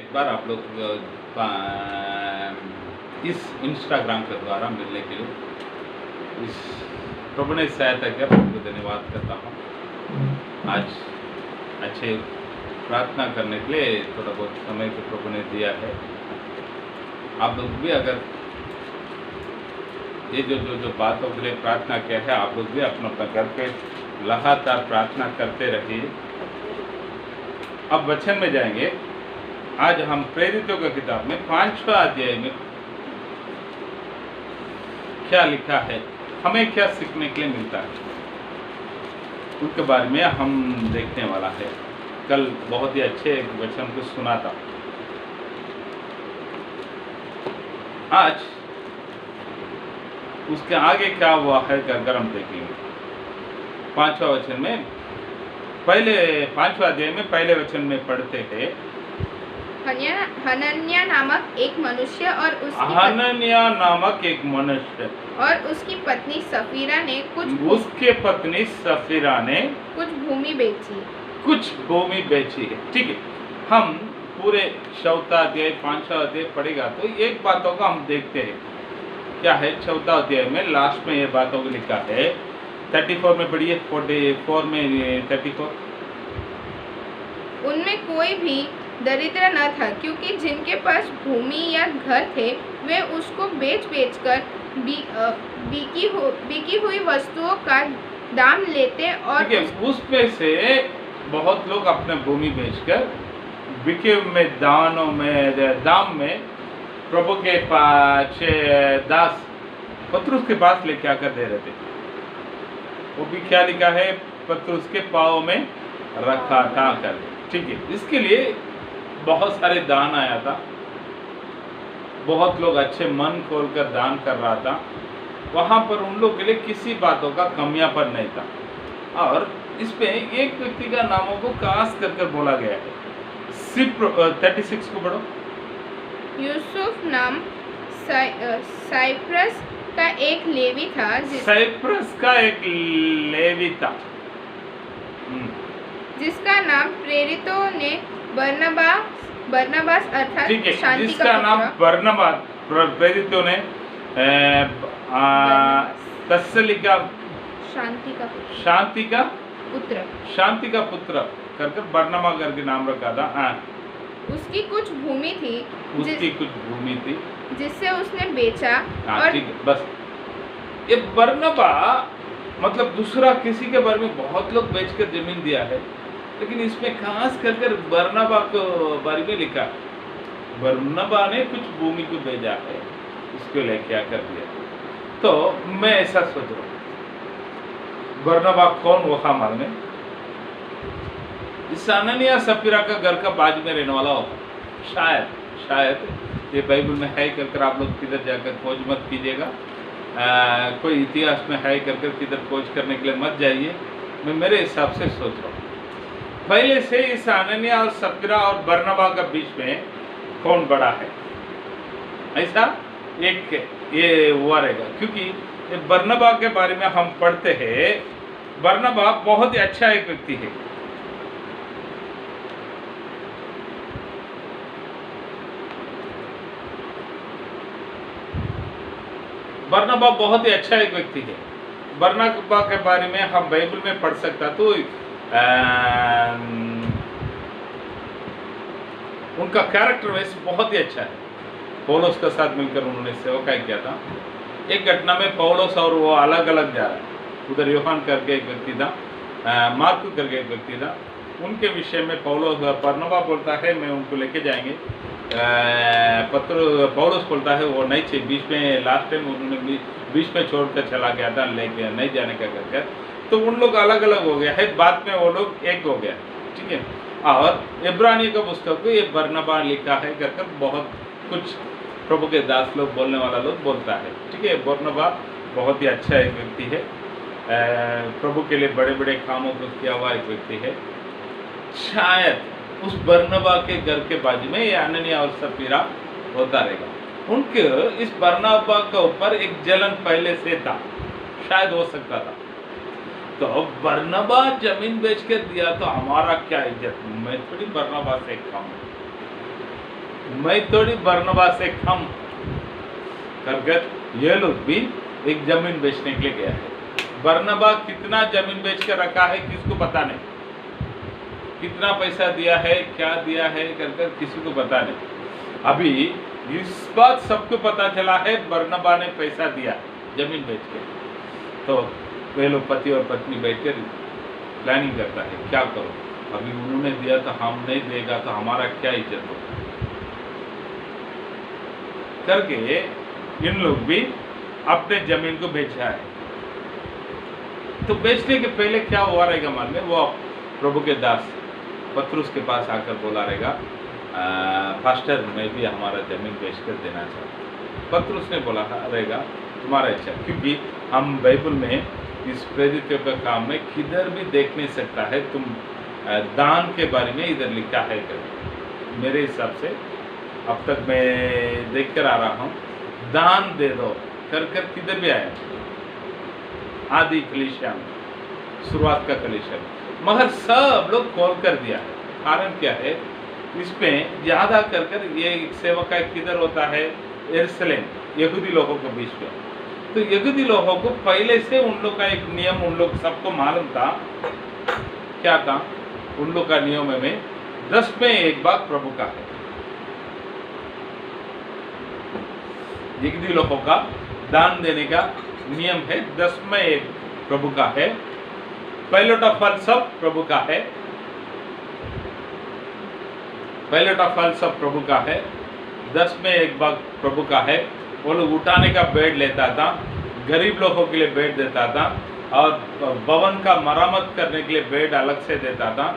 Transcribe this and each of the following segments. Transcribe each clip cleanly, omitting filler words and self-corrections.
एक बार आप लोग इस इंस्टाग्राम के द्वारा मिलने के लिए इस प्रभु ने सहायता किया, प्रभु को धन्यवाद करता हूँ। आज अच्छे प्रार्थना करने के लिए थोड़ा बहुत समय तो प्रभु ने दिया है। आप लोग भी अगर ये जो बातों के लिए प्रार्थना किया है, आप लोग भी अपना अपना घर पे लगातार प्रार्थना करते रहिए। अब वचन में जाएंगे। आज हम प्रेरितों की किताब में 5वां अध्याय में क्या लिखा है, हमें क्या सीखने के लिए मिलता है, उनके बारे में हम देखने वाला है। कल बहुत ही अच्छे वचन को सुना था। आज उसके आगे क्या हुआ है कर हम देखेंगे। 5वां वचन में पहले 5वां अध्याय में पहले वचन में पढ़ते हैं, हनन्या नामक एक मनुष्य और उसकी पत्नी सफीरा ने उसके पत्नी सफीरा ने कुछ भूमि बेची है। ठीक है, हम पूरे 4वां अध्याय 5वां अध्याय पढ़ेगा तो एक बातों का हम देखते हैं। क्या है 4वां अध्याय में लास्ट में ये बातों को लिखा है। 34 में पढ़िए, 44 में 34। उनमें कोई भी दरिद्र न था, क्योंकि जिनके पास भूमि या घर थे वे उसको बेच-कर बिकी हुई वस्तुओं का दाम लेते और उसमें से बहुत लोग अपने भूमि बेचकर बिके में दाम में प्रभु के पास दास पतरुस के पास लेके आकर दे रहे थे। वो भी क्या लिखा है, पतरुस के पाँव में रखा था कर। ठीक है, इसके लिए बहुत सारे दान आया था। बहुत लोग अच्छे मन खोलकर दान कर रहा था। वहाँ पर उन लोग के लिए किसी बातों का कमियां पर नहीं था। और इसमें एक व्यक्ति का नामों को खास करके बोला गया है। सिर्फ 36 को पढ़ो। यूसुफ नाम साइप्रस का एक लेवी था, जिसका नाम प्रेरितों ने बरनबास अर्थात शांति का नाम बरनबास प्रेरितों ने तस्सलिका शांति का पुत्र करके बरनबा करके नाम रखा था। उसकी कुछ भूमि थी जिससे उसने बेचा। और ठीक है, बस ये बरनबा मतलब दूसरा किसी के बारे में बहुत लोग बेचकर जमीन दिया है, लेकिन इसमें खास करके बरनबा को बारे में लिखा। बरनबा ने कुछ भूमि को भेजा है, उसको लेके आकर दिया। तो मैं ऐसा सोच रहा हूँ, बरनबा कौन हुआ मालूम है? इस हनन्याह सफीरा का घर का बाजू में रहने वाला होगा। शायद ये बाइबल में है करके आप लोग किधर जाकर खोज मत कीजिएगा। कोई इतिहास में है करके किधर खोज करने के लिए मत जाइए। मैं मेरे हिसाब से सोच रहा हूँ पहले से इस हनन्याह और सफीरा और बरनबा के बीच में कौन बड़ा है, ऐसा एक ये हुआ रहेगा। क्योंकि बरनबा के बारे में हम पढ़ते हैं, बरनबा बहुत ही अच्छा एक व्यक्ति है। बरनबा बहुत ही अच्छा एक व्यक्ति है। बरनबा के बारे में हम बाइबल में पढ़ सकता तो उनका कैरेक्टर वैसे बहुत ही अच्छा है। पौलुस के साथ मिलकर उन्होंने सेवा किया था। एक घटना में पौलुस और वो अलग अलग जा रहा है। उधर यूहन्ना करके एक व्यक्ति था, मार्कस करके एक व्यक्ति था। उनके विषय में बरनबा बोलता है मैं उनको लेके जाएंगे। पौलुस बोलता है वो नहीं चाहिए, बीच में लास्ट टाइम उन्होंने बीच में छोड़कर चला गया था, लेके नहीं जाने का करके। तो उन लोग अलग अलग हो गया है, बाद में वो लोग एक हो गया। ठीक है, और इब्रानी का पुस्तक को ये बरनबा लिखा है करके बहुत कुछ प्रभु के दास लोग बोलने वाला लोग बोलता है। ठीक है, बरनबा बहुत ही अच्छा एक व्यक्ति है। प्रभु के लिए बड़े बड़े कामों को किया हुआ एक व्यक्ति है। शायद उस बरनबा के घर के बाजू में ये हनन्याह और सफीरा होता रहेगा। उनके इस बरनबा के ऊपर एक जलन पहले से था, शायद हो सकता था। तो बरनबा जमीन बेच के दिया तो हमारा क्या इज्जत, मैं थोड़ी बरनबा से कम हूँ। मैं थोड़ी बरनबा से कम कर कर ये लोग भी एक जमीन बेचने के लिए गया है। बरनबा कितना जमीन बेच कर रखा है किसको पता नहीं, कितना पैसा दिया है क्या दिया है कर कर किसी को पता नहीं। अभी इस बात सबको पता चला है बरनबा ने पैसा दिया जमीन बेच के। तो वे लोग पति और पत्नी बैठकर प्लानिंग करता है क्या करो, अभी उन्होंने दिया तो हम नहीं देगा तो हमारा क्या इज्जत होगा करके इन लोग भी अपने जमीन को बेचा है। तो बेचने के पहले क्या हुआ रहेगा मालूम है, वो प्रभु के दास पतरुस के पास आकर बोला रहेगा फास्टर मैं भी हमारा जमीन बेच कर देना चाहता हूँ। पतरुस ने बोला रहेगा तुम्हारा इच्छा, क्योंकि हम बाइबल में इस प्रेरित का काम में किधर भी देख नहीं सकता है तुम दान के बारे में इधर लिखा है कर। मेरे हिसाब से अब तक मैं देख कर आ रहा हूँ दान दे दो कर कर किधर भी आया आदि कलीसिया में, शुरुआत का कलीसिया में, मगर सब लोग खोल कर दिया है। कारण क्या है, इसमें ज्यादा कर कर ये सेवा का किधर होता है यरूशलेम यहूदी लोगों के बीच में। तो यहूदी लोगों को पहले से उन लोग का एक नियम उन लोग सबको मालूम था, क्या था उन लोग का नियम में 10 में 1 भाग प्रभु का है। यहूदी लोगों का दान देने का नियम है 10 में 1 प्रभु का है, पहलोटा फल सब प्रभु का है, पहलोटा फल सब प्रभु का है, 10 में 1 भाग प्रभु का है। वो लोग उठाने का बेड लेता था, गरीब लोगों के लिए बेड देता था और भवन का मरम्मत करने के लिए बेड अलग से देता था।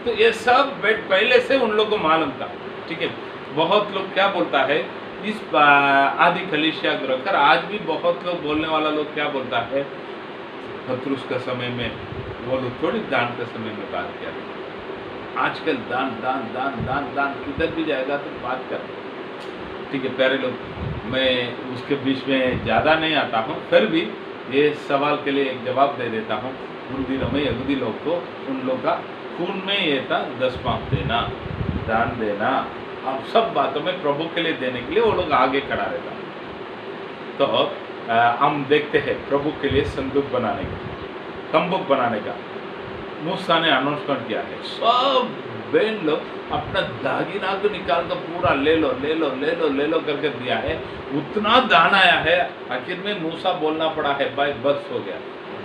तो ये सब बेड पहले से उन लोगों को मालूम था। ठीक है, बहुत लोग क्या बोलता है इस आदि कलीसिया को रखकर आज भी बहुत लोग बोलने वाला लोग क्या बोलता है पतरुस का समय में वो लोग थोड़ी दान के समय में बात किया, आजकल दान दान दान दान दान किधर भी जाएगा तो बात कर। ठीक है प्यारे लोग, मैं उसके बीच में ज़्यादा नहीं आता हूँ, फिर भी ये सवाल के लिए एक जवाब दे देता हूँ। उन दिनों में यहूदी लोग को उन लोग का खून में ये था 10 देना, दान देना, अब सब बातों में प्रभु के लिए देने के लिए वो लोग आगे खड़ा रहता। तो हम देखते हैं प्रभु के लिए संदूक बनाने का, तंबूक बनाने का मूसा ने अनाउंसमेंट किया है। सब बहन लोग अपना दागिना को निकाल कर पूरा ले लो ले लो ले लो ले लो करके दिया है। उतना दान आया है, आखिर में मूसा बोलना पड़ा है भाई बस हो गया,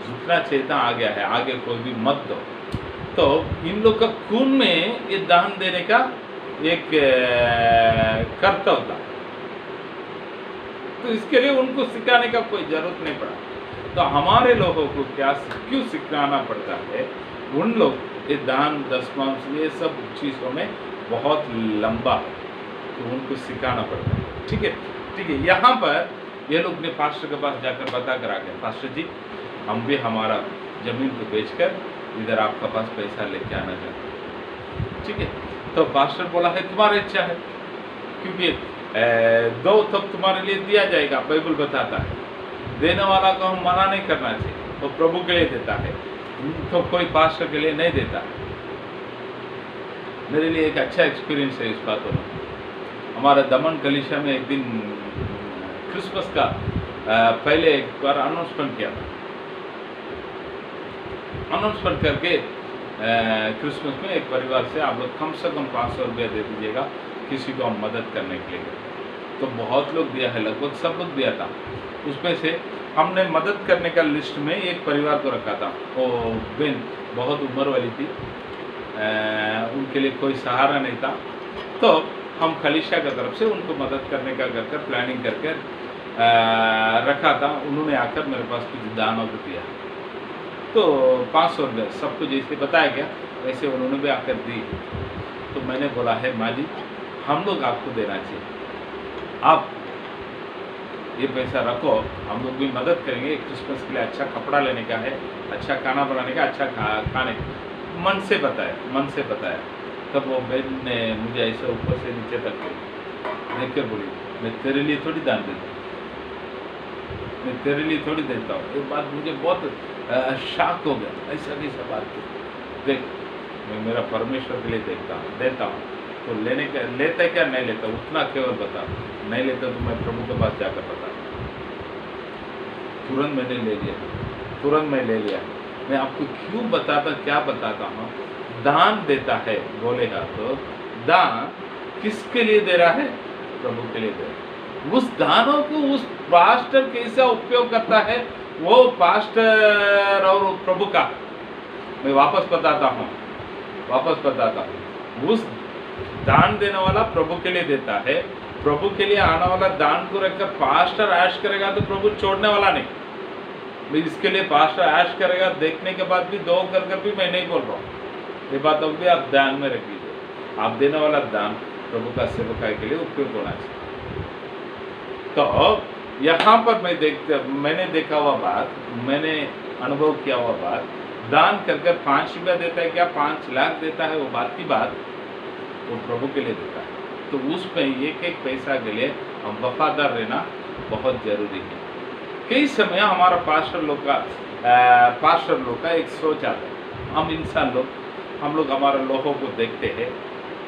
जितना चेता आ गया है आगे कोई भी मत दो। तो इन लोग का खून में ये दान देने का एक कर्तव्य था, तो इसके लिए उनको सिखाने का कोई जरूरत नहीं पड़ा। तो हमारे लोगों को क्या क्यों सिखाना पड़ता है, उन लोग ये दान दशमांश ये सब चीज़ों में बहुत लंबा है, तो उनको सिखाना पड़ता है। ठीक है ठीक है, यहाँ पर ये लोग ने पास्टर के पास जाकर बता कर आ गए, पास्टर जी हम भी हमारा जमीन को बेचकर इधर आपका पास पैसा लेके आना चाहते हैं। ठीक है, तो पास्टर बोला है तुम्हारी इच्छा है, क्योंकि दो तब तुम्हारे लिए दिया जाएगा, बाइबल बताता है देने वाला को हम मना नहीं करना चाहिए, तो प्रभु के लिए देता है, तो कोई पास्टर के लिए नहीं देता। मेरे लिए एक अच्छा एक्सपीरियंस है इस बातों में। हमारा दमन कलीसिया में एक दिन क्रिसमस का पहले एक बार अनाउंसमेंट किया था, अनाउंसमेंट करके क्रिसमस में एक परिवार से आप लोग कम से कम 500 रुपया दे दीजिएगा किसी को हम मदद करने के लिए। तो बहुत लोग दिया है, लगभग सब लोग दिया था। उसमें से हमने मदद करने का लिस्ट में एक परिवार को रखा था, वो बहन बहुत उम्र वाली थी, उनके लिए कोई सहारा नहीं था, तो हम कलीसिया की तरफ से उनको मदद करने का कर प्लानिंग करके रखा था। उन्होंने आकर मेरे पास कुछ दानों को दिया, तो 500 रुपये सबको जैसे बताया गया वैसे उन्होंने भी आकर दी। तो मैंने बोला है माँ जी हम लोग आपको देना चाहिए, आप ये पैसा रखो, हम लोग भी मदद करेंगे। क्रिसमस के लिए अच्छा कपड़ा लेने का है, अच्छा खाना बनाने का, अच्छा खाने मन से बताया। तब वो बहन ने मुझे ऐसे ऊपर से नीचे तक देख कर बोली मैं तेरे लिए थोड़ी दान देता हूँ, मैं तेरे लिए थोड़ी देता हूँ। एक बात मुझे बहुत शॉक हो गया, ऐसा कैसा बात की। देख मैं मेरा परमेश्वर के लिए देता हूँ, तो लेता क्या नहीं लेता, उतना केवल बता। नहीं लेता तो मैं प्रभु के पास जाकर बता, तुरंत मैंने ले लिया, तुरंत मैं ले लिया। मैं आपको क्यों बताता, क्या बताता हूँ? दान देता है बोलेगा तो दान किसके लिए दे रहा है? प्रभु के लिए दे रहा है। उस दानों को उस पास्टर कैसा उपयोग करता है, वो पास्टर और प्रभु का मैं वापस बताता हूँ। उस दान देने वाला प्रभु के लिए देता है, प्रभु के लिए आने वाला दान को रखकर पास्टर ऐश करेगा तो प्रभु छोड़ने वाला नहीं। मैं इसके लिए पास्टर ऐश करेगा देखने के बाद भी दो कर भी मैं नहीं बोल रहा हूँ, ये बात अब भी आप ध्यान में रख लीजिए। आप देने वाला दान प्रभु का सेवकाई के लिए उपयोग होना चाहिए। तो यहाँ पर मैंने देखा हुआ बात, मैंने अनुभव किया हुआ बात, दान कर 5 रुपया देता है क्या 5 लाख देता है, वो बात की बात वो प्रभु के लिए देता है। तो उसमें एक पैसा के लिए हम वफादार रहना बहुत जरूरी है। कई समय हमारा पास्टर लोग का एक सोच आता है, हम इंसान लोग, हम लोग हमारे लोगों को देखते हैं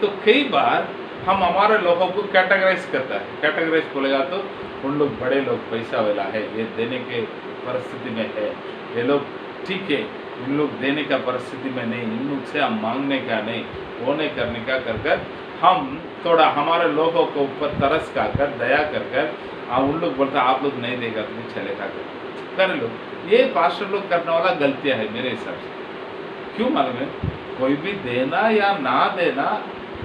तो कई बार हम हमारे लोगों को कैटेगराइज करता है। कैटेगराइज बोलेगा तो उन लोग बड़े लोग पैसा वाला है, ये देने के परिस्थिति में है, ये लोग ठीक है, इन लोग देने का परिस्थिति में नहीं, इन लोग से हम मांगने का नहीं, वो नहीं करने का कर हम थोड़ा हमारे लोगों को ऊपर तरस कर दया कर उन लोग बोलता आप लोग नहीं देगा तो चलेगा कर लो। ये पास्टर लोग करने वाला गलतियाँ है मेरे हिसाब से। क्यों मालूम है? कोई भी देना या ना देना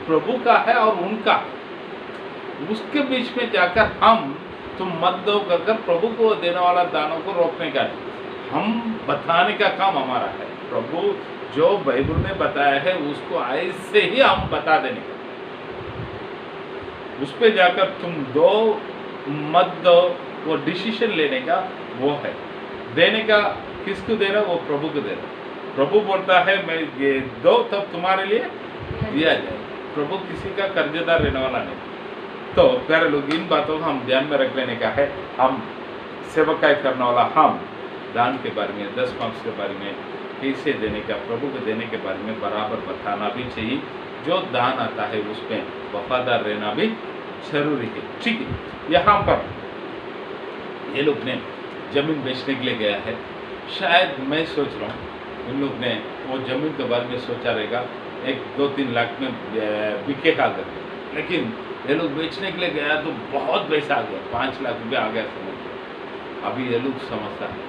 प्रभु का है और उनका, उसके बीच में जाकर हम तुम मत दो कर प्रभु को देने वाला दानों को रोकने का नहीं, हम बताने का काम हमारा है। प्रभु जो बाइबल में बताया है उसको ऐसे ही हम बता देने का, उस पे जाकर तुम दो मत दो वो डिसीजन लेने का वो है। देने का किसको दे रहा, वो प्रभु को दे रहा। प्रभु बोलता है मैं ये दो तब तुम्हारे लिए दिया जाए। प्रभु किसी का कर्जदार रहने वाला नहीं। तो प्यारे लोग, इन बातों को हम ध्यान में रख लेने का है। हम सेवकाई करने वाला, हम दान के बारे में, 10 मार्क्स के बारे में, कैसे देने का, प्रभु को देने के बारे में बराबर बताना भी चाहिए। जो दान आता है उसमें वफादार रहना भी जरूरी है। ठीक है, यहाँ पर ये लोग ने जमीन बेचने के लिए गया है। शायद मैं सोच रहा हूँ उन लोग ने वो जमीन के बारे में सोचा रहेगा 1-2-3 लाख में बिकेगा कर, लेकिन ये लोग बेचने के लिए गया तो बहुत पैसा आ गया, 5 लाख रुपये आ गया समझ लो। अभी ये लोग समझता है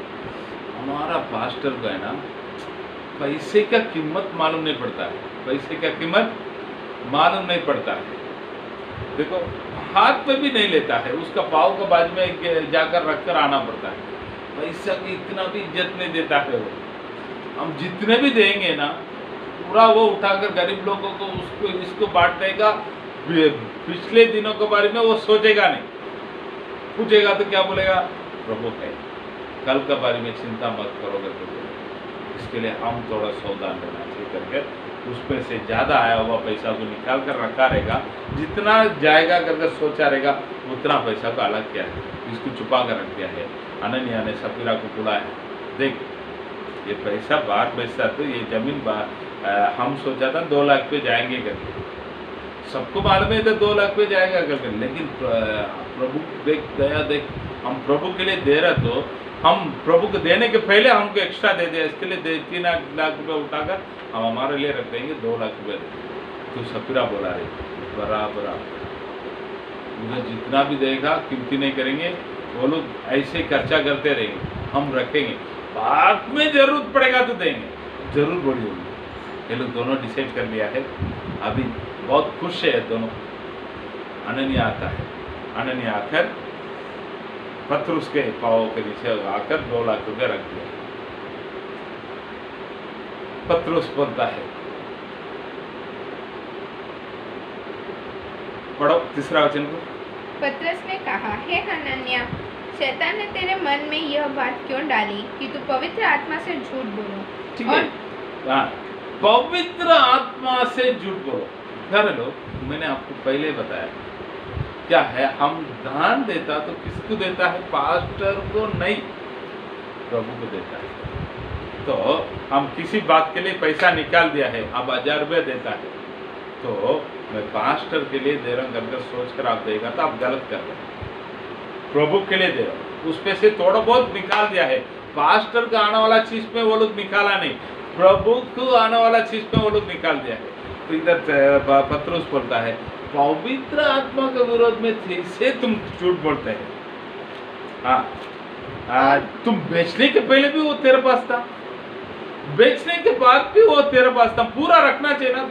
हमारा पास्टर को है ना, पैसे का कीमत मालूम नहीं पड़ता है, पैसे का कीमत मालूम नहीं पड़ता है। देखो हाथ में भी नहीं लेता है, उसका पाव का बाजू में जाकर रखकर आना पड़ता है। पैसा की इतना भी इज्जत नहीं देता है वो। हम जितने भी देंगे ना पूरा वो उठाकर गरीब लोगों को उसको इसको बांट देगा। पिछले दिनों के बारे में वो सोचेगा नहीं, पूछेगा तो क्या बोलेगा, प्रभु है, कल के बारे में चिंता मत करोगे तो। इसके लिए हम थोड़ा सावधान रहना चाहिए करके उसमें से ज़्यादा आया हुआ पैसा को निकाल कर रखा रहेगा। जितना जाएगा करके सोचा रहेगा उतना पैसा को अलग किया है, इसको छुपा कर रख दिया है। अनन्या ने सफीरा को बुलाया, देख ये पैसा बाहर बेचता तो ये जमीन हम सोचा था 2 लाख पे जाएंगे करके, सबको मालूम है तो 2 लाख पे जाएगा करके, लेकिन प्रभु देख दया देख, हम प्रभु के लिए दे रहे तो हम प्रभु को देने के पहले हमको एक्स्ट्रा दे दिया, इसके लिए 3 लाख रुपये उठाकर हम हमारे लिए रख देंगे, 2 लाख रुपये दे। तो सफीरा बोला रही बराबर मुझे जितना भी देगा कीमती नहीं करेंगे, वो लोग ऐसे खर्चा करते रहेंगे, हम रखेंगे, बाद में जरूरत पड़ेगा तो देंगे, जरूर बड़ी होगी। ये लोग दोनों डिसाइड कर लिया है, अभी बहुत खुश है दोनों। अनन्या आता है, अनन्या आकर पत्रुस के पाँव के नीचे आकर 2 लाख रुपये रख दिया। पत्रुस बोलता है, पढ़ो 3रा वचन को। पतरस ने कहा, हे हनन्या, शैतान ने तेरे मन में यह बात क्यों डाली कि तू पवित्र आत्मा से झूठ बोलो? ठीक है, हाँ, पवित्र आत्मा से झूठ बोलो। घर लो, मैंने आपको पहले बताया क्या है, हम दान देता तो किसको देता है, पास्टर को नहीं, प्रभु को देता है। तो हम किसी बात के लिए पैसा निकाल दिया है, अब 1000 रुपये देता है, तो मैं पास्टर के लिए दे रहा हूँ करके सोच कर आप देगा तो आप गलत कर रहे हैं। प्रभु के लिए दे रहा हूँ, उसमें से थोड़ा बहुत निकाल दिया है। पास्टर का आने वाला चीज में वो लोग निकाला नहीं, प्रभु को आने वाला चीज में वो लोग निकाल दिया है। तो इधर पत्रुस बोलता है पवित्र आत्मा के विरोध में थे से तुम झूठ बोलते हैं। हाँ, तुम बेचने के पहले भी वो तेरे पास था, बेचने के बाद भी वो तेरे पास था, पूरा रखना चाहिए ना।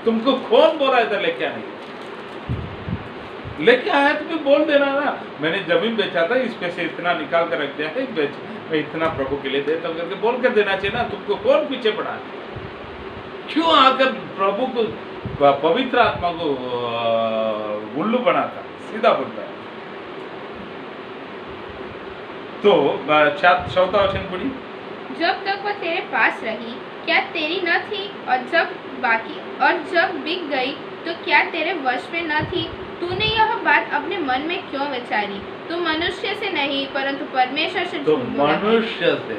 तुमको कौन बोला इधर लेके आने के? लेके आया तो भी बोल देना ना, मैंने जमीन बेचा था, इसमें से इतना निकाल कर रख दिया है, बेच मैं इतना प्रभु के लिए देता हूँ करके बोल कर देना चाहिए ना। तुमको कौन पीछे पड़ा? क्यों आकर प्रभु को पवित्र आत्मा को उल्लू बनाता? सीधा बोलता है। तो 14वां वचन पढ़ी। जब तक वह तेरे पास रही क्या तेरी न थी, और जब बिक गई तो क्या तेरे वश में न थी? तूने यह बात अपने मन में क्यों विचारी? तू मनुष्य से नहीं परंतु परमेश्वर से तो झूठ बोला है। मनुष्य से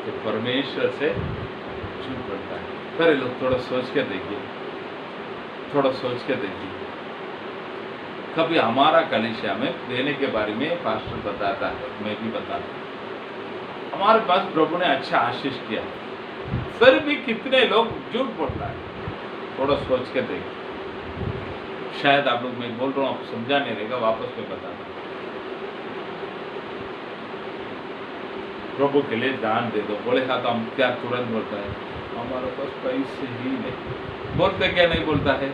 तो परमेश्वर से झूठ बोलता है। पहले लोग थोड़ा सोच के देखिए, थोड़ा सोच के देखिए। कभी हमारा कलीसिया में देने के बारे में पास्टर बताता है, मैं भी बताता हूँ, हमारे पास प्रभु ने अच्छा आशीष किया, फिर भी कितने लोग झूठ बोलता है। थोड़ा सोच के देखिए। शायद आप लोग, मैं बोल रहा हूँ आप समझा नहीं रहेगा, वापस में बताना। प्रभु के लिए दान दे दो, बोले हाँ तो हम क्या तुरंत बोलता है हमारे पास पैसे ही नहीं। बोलते क्या नहीं बोलता है?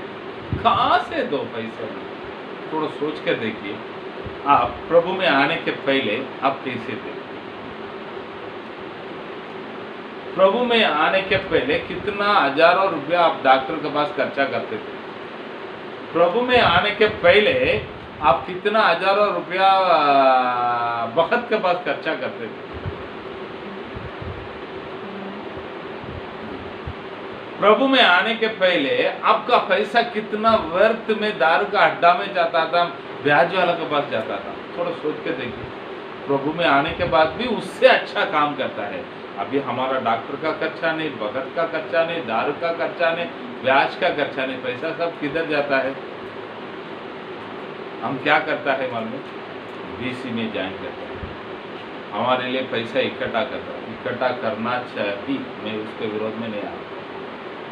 कहाँ से दो पैसे? थोड़ा सोच के देखिए, आप प्रभु में आने के पहले आप कैसे थे? प्रभु में आने के पहले कितना हजारों रुपया आप डॉक्टर के पास खर्चा करते थे? प्रभु में आने के पहले आप कितना हजारों रुपया वक्त के पास खर्चा करते थे? प्रभु में आने के पहले आपका पैसा कितना व्यर्थ में दारू का अड्डा में जाता था, ब्याज वाला के पास जाता था? थोड़ा सोच के देखिए। प्रभु में आने के बाद भी उससे अच्छा काम करता है। अभी हमारा डॉक्टर का खर्चा नहीं, भगत का खर्चा नहीं, दारू का खर्चा नहीं, ब्याज का खर्चा नहीं, पैसा सब किधर जाता है? हम क्या करता है मालूम? बीसी में ज्वाइन करता है, हमारे लिए पैसा इकट्ठा करता है। इकट्ठा करना चाहिए, मैं उसके विरोध में नहीं आ रहा।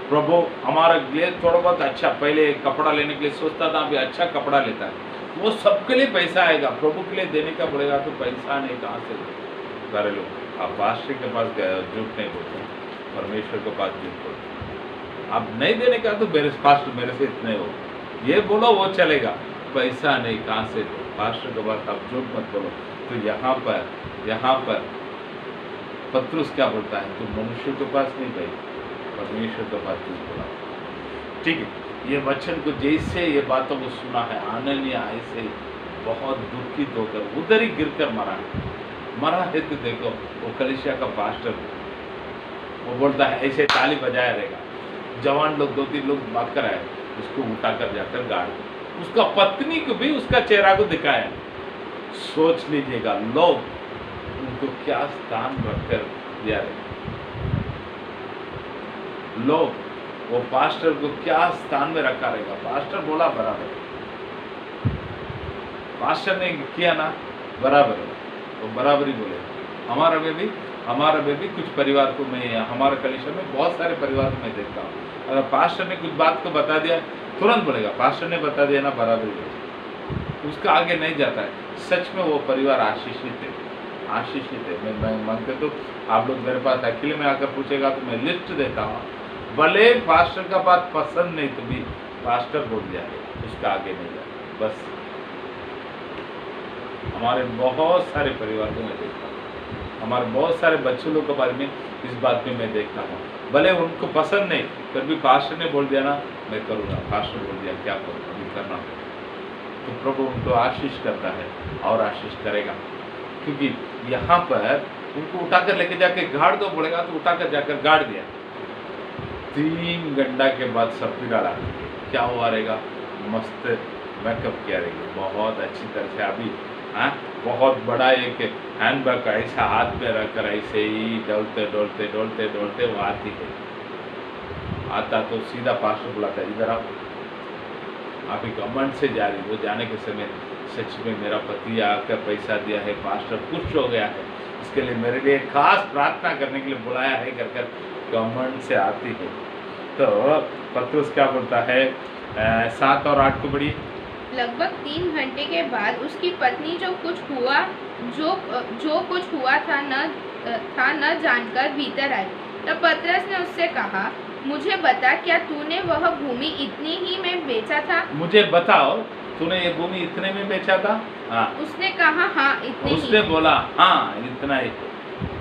प्रभु हमारे लिए थोड़ा बहुत अच्छा, पहले कपड़ा लेने के लिए सोचता था, अभी अच्छा कपड़ा लेता है। वो सबके लिए पैसा आएगा, प्रभु के लिए देने का पड़ेगा तो पैसा नहीं कहाँ से? सारे लोग आप पास्टर के पास झूठ नहीं बोलते, परमेश्वर के पास झूठ बोलते। आप नहीं देने का तो मेरे पास्टर मेरे से इतने हो, ये बोलो वो चलेगा, पैसा नहीं कहाँ से? पास्टर के पास आप झूठ मत बोलो। तो यहाँ पर पत्रुस क्या बोलता है? तुम मनुष्य के पास नहीं गई, परमेश्वर के पास झूठ बोला। ठीक है, ये वचन को जैसे ये बातों को सुना है, आनन्या ऐसे बहुत दुखित होकर उधर ही गिरकर मरा है। तो देखो वो कलीसिया का पास्टर, वो बोलता है ऐसे ताली बजाया रहेगा, जवान लोग 2-3 लोग बात कर आए, उसको उठाकर जाकर गाड़ दो। उसका पत्नी को भी उसका चेहरा को दिखाया। सोच लीजिएगा लोग उनको क्या स्थान रखकर दिया रहेगा, लोग वो पास्टर को क्या स्थान में रखा रहेगा। पास्टर बोला बराबर, पास्टर ने किया ना बराबर, वो बराबर ही बोले। हमारा में भी कुछ परिवार को मैं, हमारे कलीसिया में बहुत सारे परिवार को मैं देखता हूँ, अगर पास्टर ने कुछ बात को बता दिया तुरंत बोलेगा पास्टर ने बता दिया ना, बराबर ही बोलेगा, उसका आगे नहीं जाता है। सच में वो परिवार आशीषित है। मैं मानते तो आप लोग मेरे पास अकेले में आकर पूछेगा तो मैं लिस्ट देता हूँ, भले पास्टर का बात पसंद नहीं तो भी पास्टर बोल दिया, उसका आगे नहीं जाता। बस हमारे बहुत सारे परिवार को मैं देखता हूँ, हमारे बहुत सारे बच्चों लोग के बारे में इस बात में मैं देखता हूँ, भले उनको पसंद नहीं फिर भी पास्टर ने बोल दिया ना मैं करूँगा, पास्टर बोल दिया क्या करूँ, अभी करना। तो प्रभु उनको आशीष करता है और आशीष करेगा, क्योंकि यहाँ पर उनको उठाकर लेके जाके गाड़ दो बोलेगा तो उठाकर जाकर गाड़ दिया। 3 घंटा के बाद सब फिर डाला, क्या हुआ रहेगा? मस्त मेकअप किया रहेगा, बहुत अच्छी तरह से। अभी बहुत बड़ा एक हैंडबैग ऐसा हाथ पे रखकर ऐसे ही डोलते वो आती है, आता तो सीधा पास्टर बुलाता है, इधर आओ अभी घमंड से जा रही, वो जाने के समय सच में मेरा पति आकर पैसा दिया है, पास्टर खुश हो गया है, इसके लिए मेरे लिए खास प्रार्थना करने के लिए बुलाया है कर कर घमंड से आती है। तो पत्रुस क्या बोलता है 7 और 8 को पढ़िए। लगभग 3 घंटे के बाद उसकी पत्नी जो कुछ हुआ था न जानकर भीतर आई। तब पतरस ने उससे कहा, मुझे बता, क्या तूने वह भूमि इतनी ही में बेचा था? मुझे बताओ, तूने ये भूमि इतने में बेचा था? हाँ। उसने कहा, हाँ इतने ही। उसने बोला, हाँ इतना ही।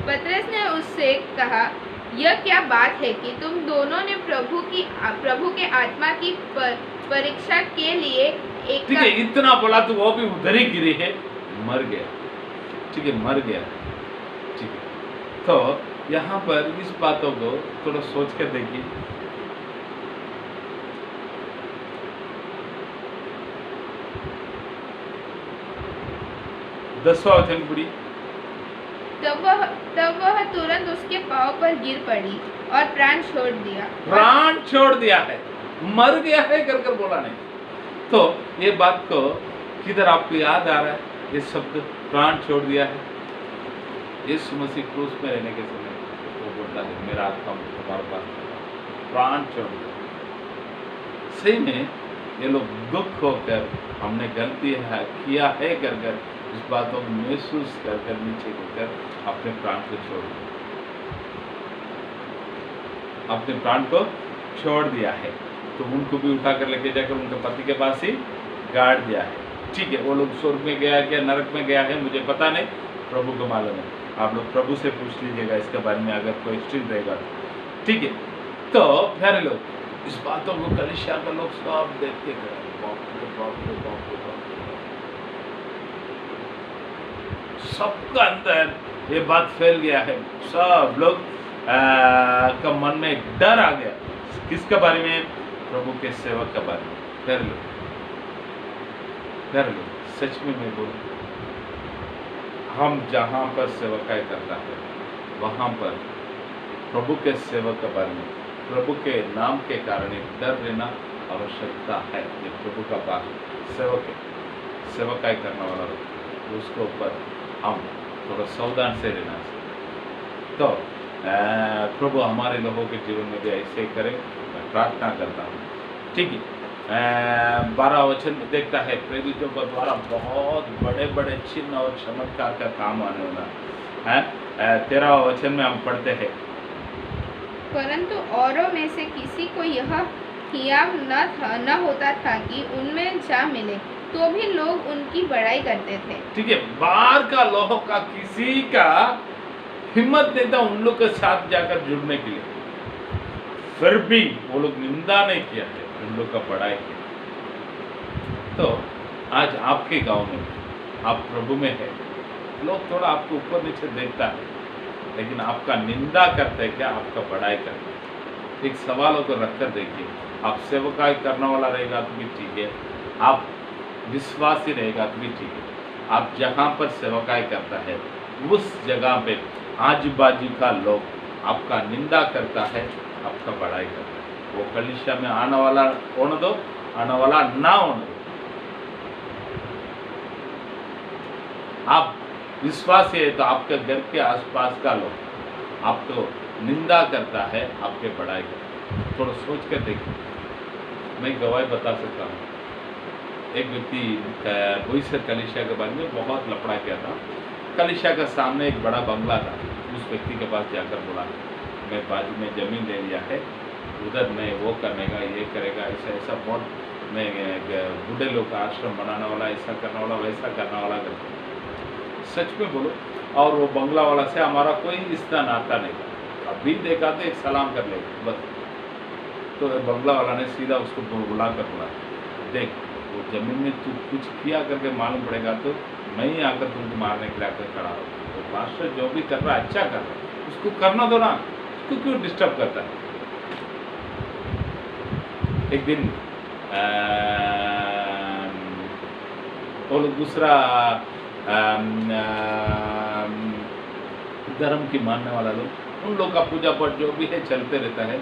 पतरस ने उससे कहा, यह क्या बात है कि तुम दोनों ने प्रभु के आत्मा की परीक्षा के लिए एक। ठीक है, इतना बोला तो वो भी उधर ही गिरी है, मर गया। ठीक है, मर गया। ठीक है, तो यहाँ पर इस बातों को थोड़ा सोच कर देखिए। दसवां वचन पढ़ी। तब वह तुरंत उसके पांव पर गिर पड़ी और प्राण छोड़ दिया। प्राण छोड़ दिया है, मर गया है कर कर बोला नहीं। तो ये बात को किधर आपको याद आ रहा है? ये शब्द प्राण छोड़ दिया है। यीशु मसीह क्रूस में रहने के समय वो बोलता है, मेरा आत्मा तुम्हारे पास प्राण छोड़ दिया। सही में ये लोग दुख होकर हमने गलती है किया है कर कर इस बातों को महसूस कर कर नीचे गिरकर अपने प्राण को छोड़ दिया, अपने प्राण को छोड़ दिया है। तो उनको भी उठा कर लेके जाकर उनके पति के पास ही गाड़ दिया है। ठीक है, वो लोग स्वर्ग में गया क्या नरक में गया है मुझे पता नहीं, प्रभु को मालूम है। आप लोग प्रभु से पूछ लीजिएगा इसके बारे में अगर कोई स्ट्रिक रहेगा तो। ठीक है, तो प्यारे लोग इस बातों को कलीसिया के लोग सब देखते गए। सबका अंदर ये बात फैल गया है, सब लोग का मन में एक डर आ गया। किसके बारे में? प्रभु के सेवक के बारे में। कर लो सच में मैं बोलूं, हम जहां पर सेवकाई करता है वहां पर प्रभु के सेवक के बारे में, प्रभु के नाम के कारण एक डर रहना आवश्यकता है। ये प्रभु का पास सेवक है, सेवकाई करने वाला लोग, उसके ऊपर हम थोड़ा सावधान से रहना चाहिए। तो प्रभु हमारे लोगों के जीवन में भी ऐसे ही करे, मैं प्रार्थना करता हूँ। ठीक है, 12 वचन में देखता है प्रेरितों के द्वारा बहुत बड़े बड़े चिन्ह और चमत्कार का काम आने वाला है। 13 वचन में हम पढ़ते हैं, परंतु औरों में से किसी को यह हियाव न होता था कि उनमें जा मिले, तो भी लोग उनकी बड़ाई करते थे। ठीक है, बाहर का लोगों का किसी का हिम्मत नहीं था उन लोग के साथ जाकर जुड़ने के लिए, फिर भी वो लोग निंदा नहीं किया है, उन लोग का बड़ाई किया। तो आज आपके गांव में आप प्रभु में है, लोग थोड़ा आपको ऊपर नीचे देखता है, लेकिन आपका निंदा करते हैं क्या? आपका बड़ाई करते हैं। एक सवालों को रखकर देखिए, आप सेवकाई करने वाला रहेगा तो भी ठीक है, आप विश्वासी रहेगा तो भी ठीक है। आप जहाँ पर सेवकाई करता है उस जगह पे आजू बाजू का लोग आपका निंदा करता है, आपका बड़ाई करता है, वो कलीसिया में आने वाला होने दो, आने वाला ना होने दो। आप विश्वासी है तो आपके घर के आसपास का लोग आपको निंदा करता है, आपके बड़ाई करता है। थोड़ा सोच कर देखिए। मैं गवाही बता सकता हूँ, एक व्यक्ति बोईसर कलीसिया के बारे में बहुत लफड़ा किया था। कलीसिया का सामने एक बड़ा बंगला था, उस व्यक्ति के पास जाकर बोला, मैं बाजू में ज़मीन ले लिया है, उधर मैं वो करने का, ये करेगा, ऐसा ऐसा बहुत, मैं बूढ़े लोग का आश्रम बनाने वाला, ऐसा करने वाला, वैसा करने वाला करता। सच में बोलो, और वो बंगला वाला से हमारा कोई रिश्ता नाता नहीं था, अभी देखा तो एक सलाम कर लेगा बस। तो बंगला वाला ने सीधा उसको बुला कर बोला, देख वो ज़मीन में तू कुछ किया करके मालूम पड़ेगा तो मैं ही आकर तुमको मारने के लिए आकर खड़ा हो। तो मास्टर जो भी कर रहा है अच्छा कर रहा है, उसको करना दो ना, उसको क्यों डिस्टर्ब करता है? एक दिन वो लोग दूसरा धर्म की मानने वाला लोग, उन लोग का पूजा पाठ जो भी है चलते रहता है।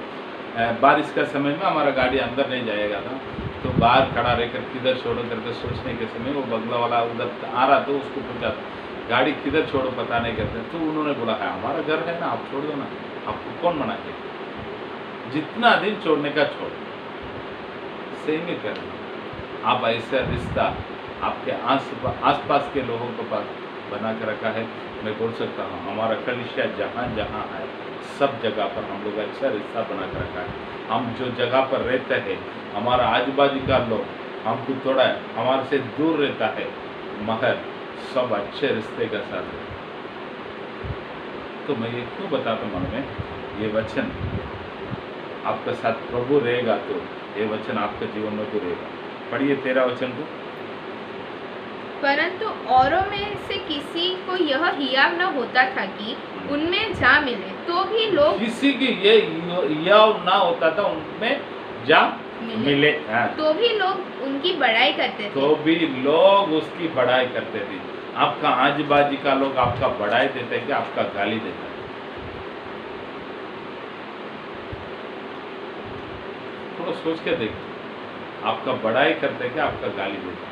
बारिश का समय में हमारा गाड़ी अंदर नहीं जाएगा था, तो बाहर खड़ा रहकर किधर छोड़ो करके सोचने के समय वो बगला वाला उधर आ रहा, तो उसको पूछा गाड़ी किधर छोड़ो पता नहीं करते, तो उन्होंने बोला है हमारा घर है ना, आप छोड़ दो ना, आपको कौन मना के, जितना दिन छोड़ने का छोड़, सेम ही करना। आप ऐसा रिश्ता आपके आसपास के लोगों के पास बना कर रखा है। मैं बोल सकता हूँ हमारा कलिसिया जहाँ जहाँ है सब जगह पर हम लोग अच्छा रिश्ता बना कर रखा है। हम जो जगह पर रहते हैं हमारा आजू बाजू का लोग हमको थोड़ा हमारे से दूर रहता है, मगर सब अच्छे रिश्ते के साथ है। तो मैं ये क्यों बताता हूँ मन में, ये वचन आपके साथ प्रभु रहेगा तो ये वचन आपके जीवन में भी रहेगा। पढ़िए 13 वचन को। परंतु औरों में से किसी को यह हियाव न होता था कि उनमें जा मिले, तो भी लोग किसी की ये हियाव ना होता था उनमें जा मिले, हाँ। तो भी लोग उनकी बड़ाई करते थे। तो भी लोग उसकी बड़ाई करते थे। आपका आजू बाजू का लोग आपका बड़ाई देते हैं कि आपका गाली देता है। थोड़ा सोच के देखिए, आपका बड़ाई करते हैं कि आपका गाली देते हैं।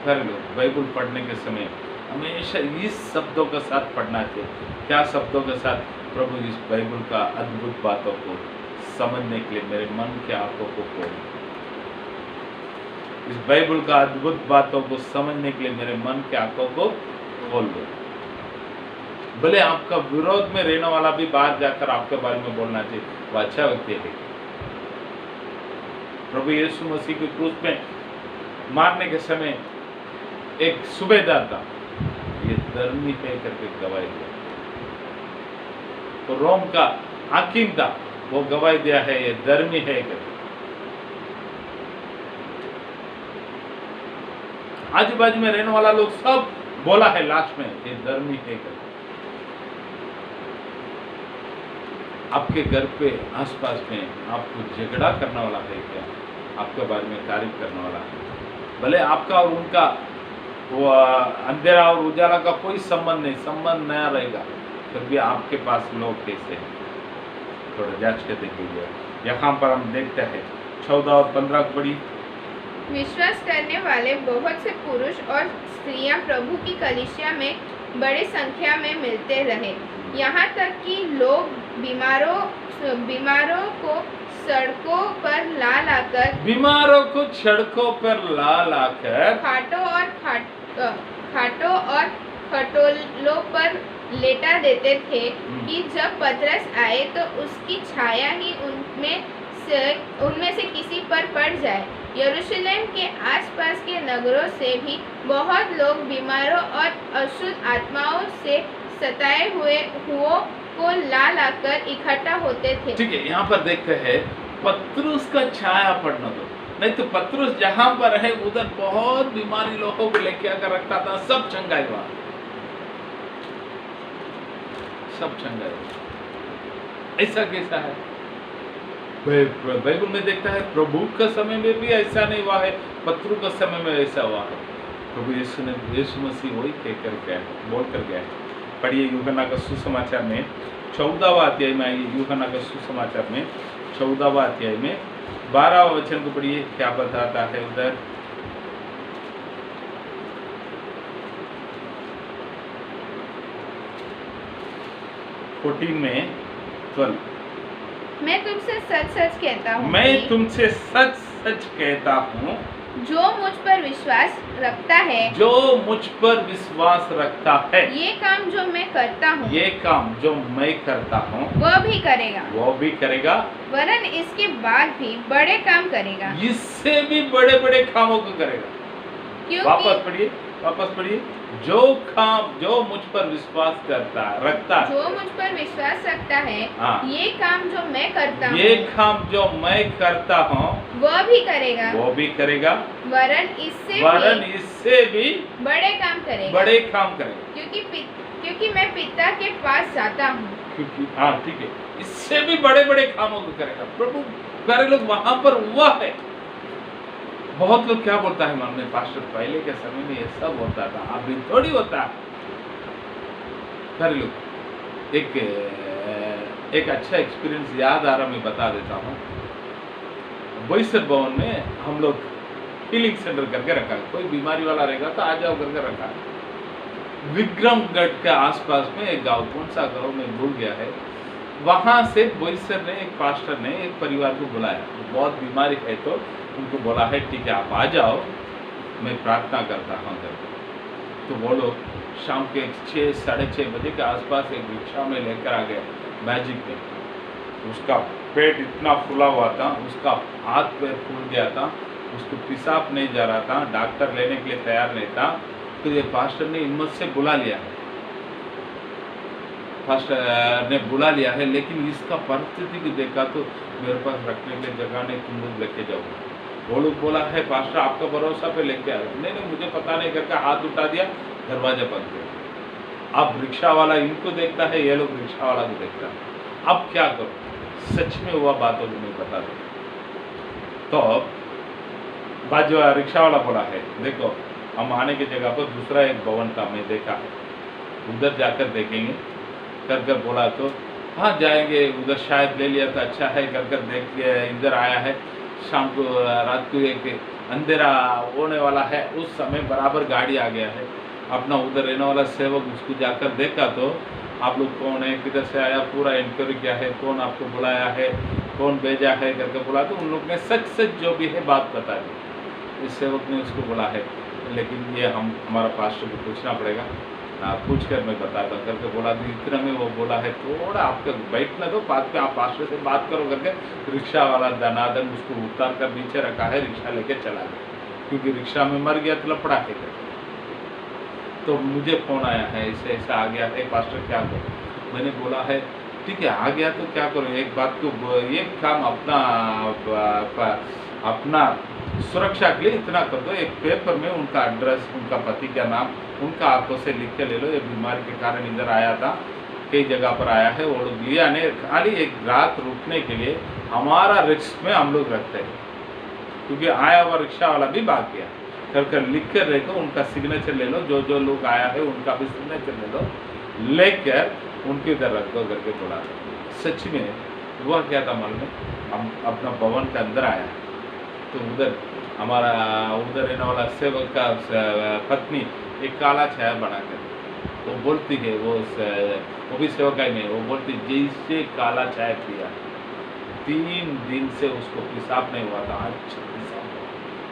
फिर लोग बाइबल पढ़ने के समय हमेशा इस शब्दों के साथ पढ़ना चाहिए। क्या शब्दों के साथ? प्रभु इस बाइबल का अद्भुत बातों को समझने के लिए मेरे मन के आंखों को खोल, इस बाइबल का अद्भुत बातों को समझने के लिए मेरे मन के आंखों को खोल दो। भले आपका विरोध में रहने वाला भी बाहर जाकर आपके बारे में बोलना चाहिए वो अच्छा व्यक्ति है। प्रभु यीशु मसीह की क्रूस में मारने के समय एक सूबेदार था, ये धर्मी है करके गवाही दिया। तो रोम का हाकिम था, वो गवाही दिया है ये धर्मी है करके। आजू बाजू में रहने वाला लोग सब बोला है लास्ट में ये धर्मी है करके। आपके घर पे आसपास में आपको झगड़ा करने वाला है क्या? आपके बारे में तारीफ करने वाला है। भले आपका और उनका वो अंधेरा और उजाला का कोई संबंध नया रहेगा, फिर भी आपके पास लोग कैसे हैं थोड़ा जांच के देखिए। यहाँ पर हम देखते हैं 14 और 15 को पढ़ी। विश्वास करने वाले बहुत से पुरुष और स्त्रियां प्रभु की कलीसिया में बड़ी संख्या में मिलते रहे, यहाँ तक कि लोग बीमारों को सड़कों पर ला लाकर खाटों और खटोलों पर लेटा देते थे कि जब पतरस आए तो उसकी छाया ही उनमें से किसी पर पड़ जाए। यरूशलेम के आसपास के नगरों से भी बहुत लोग बीमारों और अशुद्ध आत्माओं से सताए हुओं को ला लाकर इकट्ठा होते थे। ठीक है, यहाँ पर देखते हैं पतरस का छाया पड़ना दो, नहीं तो पतरस जहाँ पर है उधर बहुत बीमारी लोगों को लेके आकर रखता था, सब चंगाई हुआ, सब चंगाई। ऐसा कैसा है? बाइबल में देखता है प्रभु का समय में भी ऐसा नहीं हुआ है, पतरस का समय में ऐसा हुआ है। प्रभु यीशु मसीह वही कहकर गया, बोल कर गया है। पढ़िए यूहन्ना का सुसमाचार में 14वां अध्याय में आइए, यूहन्ना का सुसमाचार में 14वां अध्याय में 12वां वचन को पढ़िए, क्या बताता है उधर। में 12 मैं तुमसे सच सच कहता हूँ, मैं तुमसे सच सच कहता हूँ, जो मुझ पर विश्वास रखता है, जो मुझ पर विश्वास रखता है, ये काम जो मैं करता हूँ, ये काम जो मैं करता हूँ, वह भी करेगा, वो भी करेगा, वरन इसके बाद भी बड़े काम करेगा, इससे भी बड़े बड़े कामों को करेगा। क्योंकि वापस पढ़िए, जो मुझ पर विश्वास रखता है, जो मुझ पर विश्वास रखता है, हाँ, ये काम जो मैं करता हूँ, ये काम जो मैं करता हूँ, वह भी करेगा, वरन इससे भी बड़े काम करेगा, क्योंकि मैं पिता के पास जाता हूँ। क्योंकि हाँ ठीक है, इससे भी बड़े बड़े कामों को करेगा। प्रभु प्यारे लोग, वहां पर हुआ है। बहुत लोग क्या बोलता है मन में, पास्टर पहले के समय में ये सब होता था, अभी थोड़ी होता है। प्यारे लोग, एक अच्छा एक्सपीरियंस याद आ रहा, मैं बता देता हूँ। बोईसर भवन में हम लोग हीलिंग सेंटर करके रखा है। कोई बीमारी वाला रहेगा तो आ जाओ करके रखा है। विक्रमगढ़ के आसपास में एक गांव, कौन सा गांव में भूल गया है, वहां से बोईसर ने एक पास्टर ने एक परिवार को बुलाया। बहुत बीमारी है तो उनको बोला है ठीक है आप आ जाओ, मैं प्रार्थना करता हूँ करके। तो वो लोग शाम के 6 साढ़े 6 बजे के आसपास एक रिक्शा में लेकर आ गए मैजिक में। उसका पेट इतना फूला हुआ था, उसका हाथ पैर फूल गया था, उसको पेशाब नहीं जा रहा था, डॉक्टर लेने के लिए तैयार नहीं था। तो ये पास्टर ने हिम्मत से बुला लिया है, पास्टर ने बुला लिया है, लेकिन इसका परिस्थिति को देखा तो मेरे पास रखने के लिए जगह नहीं, तुम लोग लेके जाओ। वो लोग बोला है पास्टर आपका भरोसा पे लेके आए। नहीं मुझे पता नहीं करके हाथ उठा दिया, दरवाजा बंद किया। अब रिक्शा वाला इनको देखता है, ये लोग रिक्शा वाला को देखता है। अब क्या करो, सच में हुआ बातों को नहीं बता दे। तो बाजू रिक्शा वाला बोला है देखो हम आने की जगह पर दूसरा एक भवन था, मैं देखा है, उधर जाकर देखेंगे कर कर बोला। तो हाँ जाएंगे उधर, शायद ले लिया तो अच्छा है कर कर देख के इधर आया है। शाम को रात को एक अंधेरा होने वाला है, उस समय बराबर गाड़ी आ गया है अपना उधर रहने वाला सेवक। उसको जाकर देखा तो आप लोग कौन है, किधर से आया, पूरा इंक्वायरी किया है, कौन आपको बुलाया है, कौन भेजा है करके बोला। तो उन लोग ने सच सच जो भी है बात बता दी। इस सेवक ने उसको बोला है लेकिन ये हमारा पास्टर को पूछना पड़ेगा, पूछ कर मैं बताता करके बोला। तो इतना में वो बोला है थोड़ा आपका बैठना दो, बाद में आप पास्टर से बात करो करके रिक्शा वाला दनादन उसको उतार कर नीचे रखा है, रिक्शा लेके चला गया, क्योंकि रिक्शा में मर गया तो लपड़ा के करके। तो मुझे फ़ोन आया है ऐसे ऐसा आ गया है पास्टर क्या करो। मैंने बोला है ठीक है आ गया तो क्या करो, एक बात को एक काम अपना सुरक्षा के लिए इतना कर दो, एक पेपर में उनका एड्रेस, उनका पति का नाम, उनका हाथों से लिख के ले लो। ये बीमारी के कारण इधर आया था, कई जगह पर आया है, वो लोग लिया नहीं, खाली एक रात रुकने के लिए हमारा रिस्क में हम लोग रखते हैं, क्योंकि आया हुआ रिक्शा वाला भी भाग गया। कर लिख कर रखो, उनका सिग्नेचर ले लो, जो लोग आया है उनका भी सिग्नेचर ले लो, लेकर उनके इधर रख दो करके बोला। सच में हुआ क्या था मालूम है, हम अपना भवन के अंदर आया तो उधर हमारा उधर रहने वाला सेवक का पत्नी एक काला छाया बनाकर वो बोलती है, वो भी सेवक ही नहीं, वो बोलती जैसे काला चाय पिया 3 दिन से उसको पेशाब नहीं हुआ था,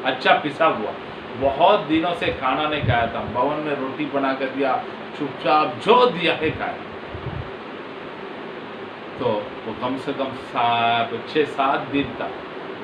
अच्छा पेशाब हुआ। बहुत दिनों से खाना नहीं खाया था, भवन में रोटी बना कर दिया, चुपचाप जो दिया है खाया। तो वो कम से कम 6-7 दिन तक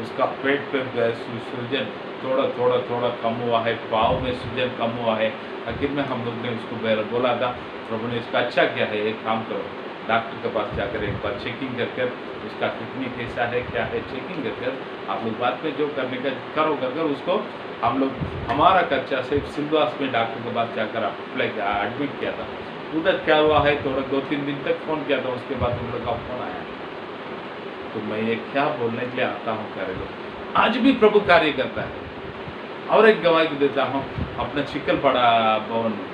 उसका पेट पे सूजन थोड़ा कम हुआ है, पाँव में सूजन कम हुआ है। आखिर में हम लोग ने उसको बोला था प्रभु ने इसका अच्छा किया है, एक काम करो डॉक्टर के पास जाकर एक बार चेकिंग कर उसका किडनी कैसा है क्या है चेकिंग कर आप लोग बाद में जो करने का करो कर उसको हम लोग हमारा खर्चा से सिलवास में डॉक्टर के पास जाकर अप्लाई किया, एडमिट किया था। उधर क्या हुआ है थोड़ा 2-3 दिन तक फ़ोन किया था, उसके बाद उन लोग का फ़ोन आया। तो मैं ये क्या बोलने के लिए आता हूँ करे लोग, आज भी प्रभु कार्य करता है। और एक गवाही देता हूँ अपना चिकलपड़ा भवन में,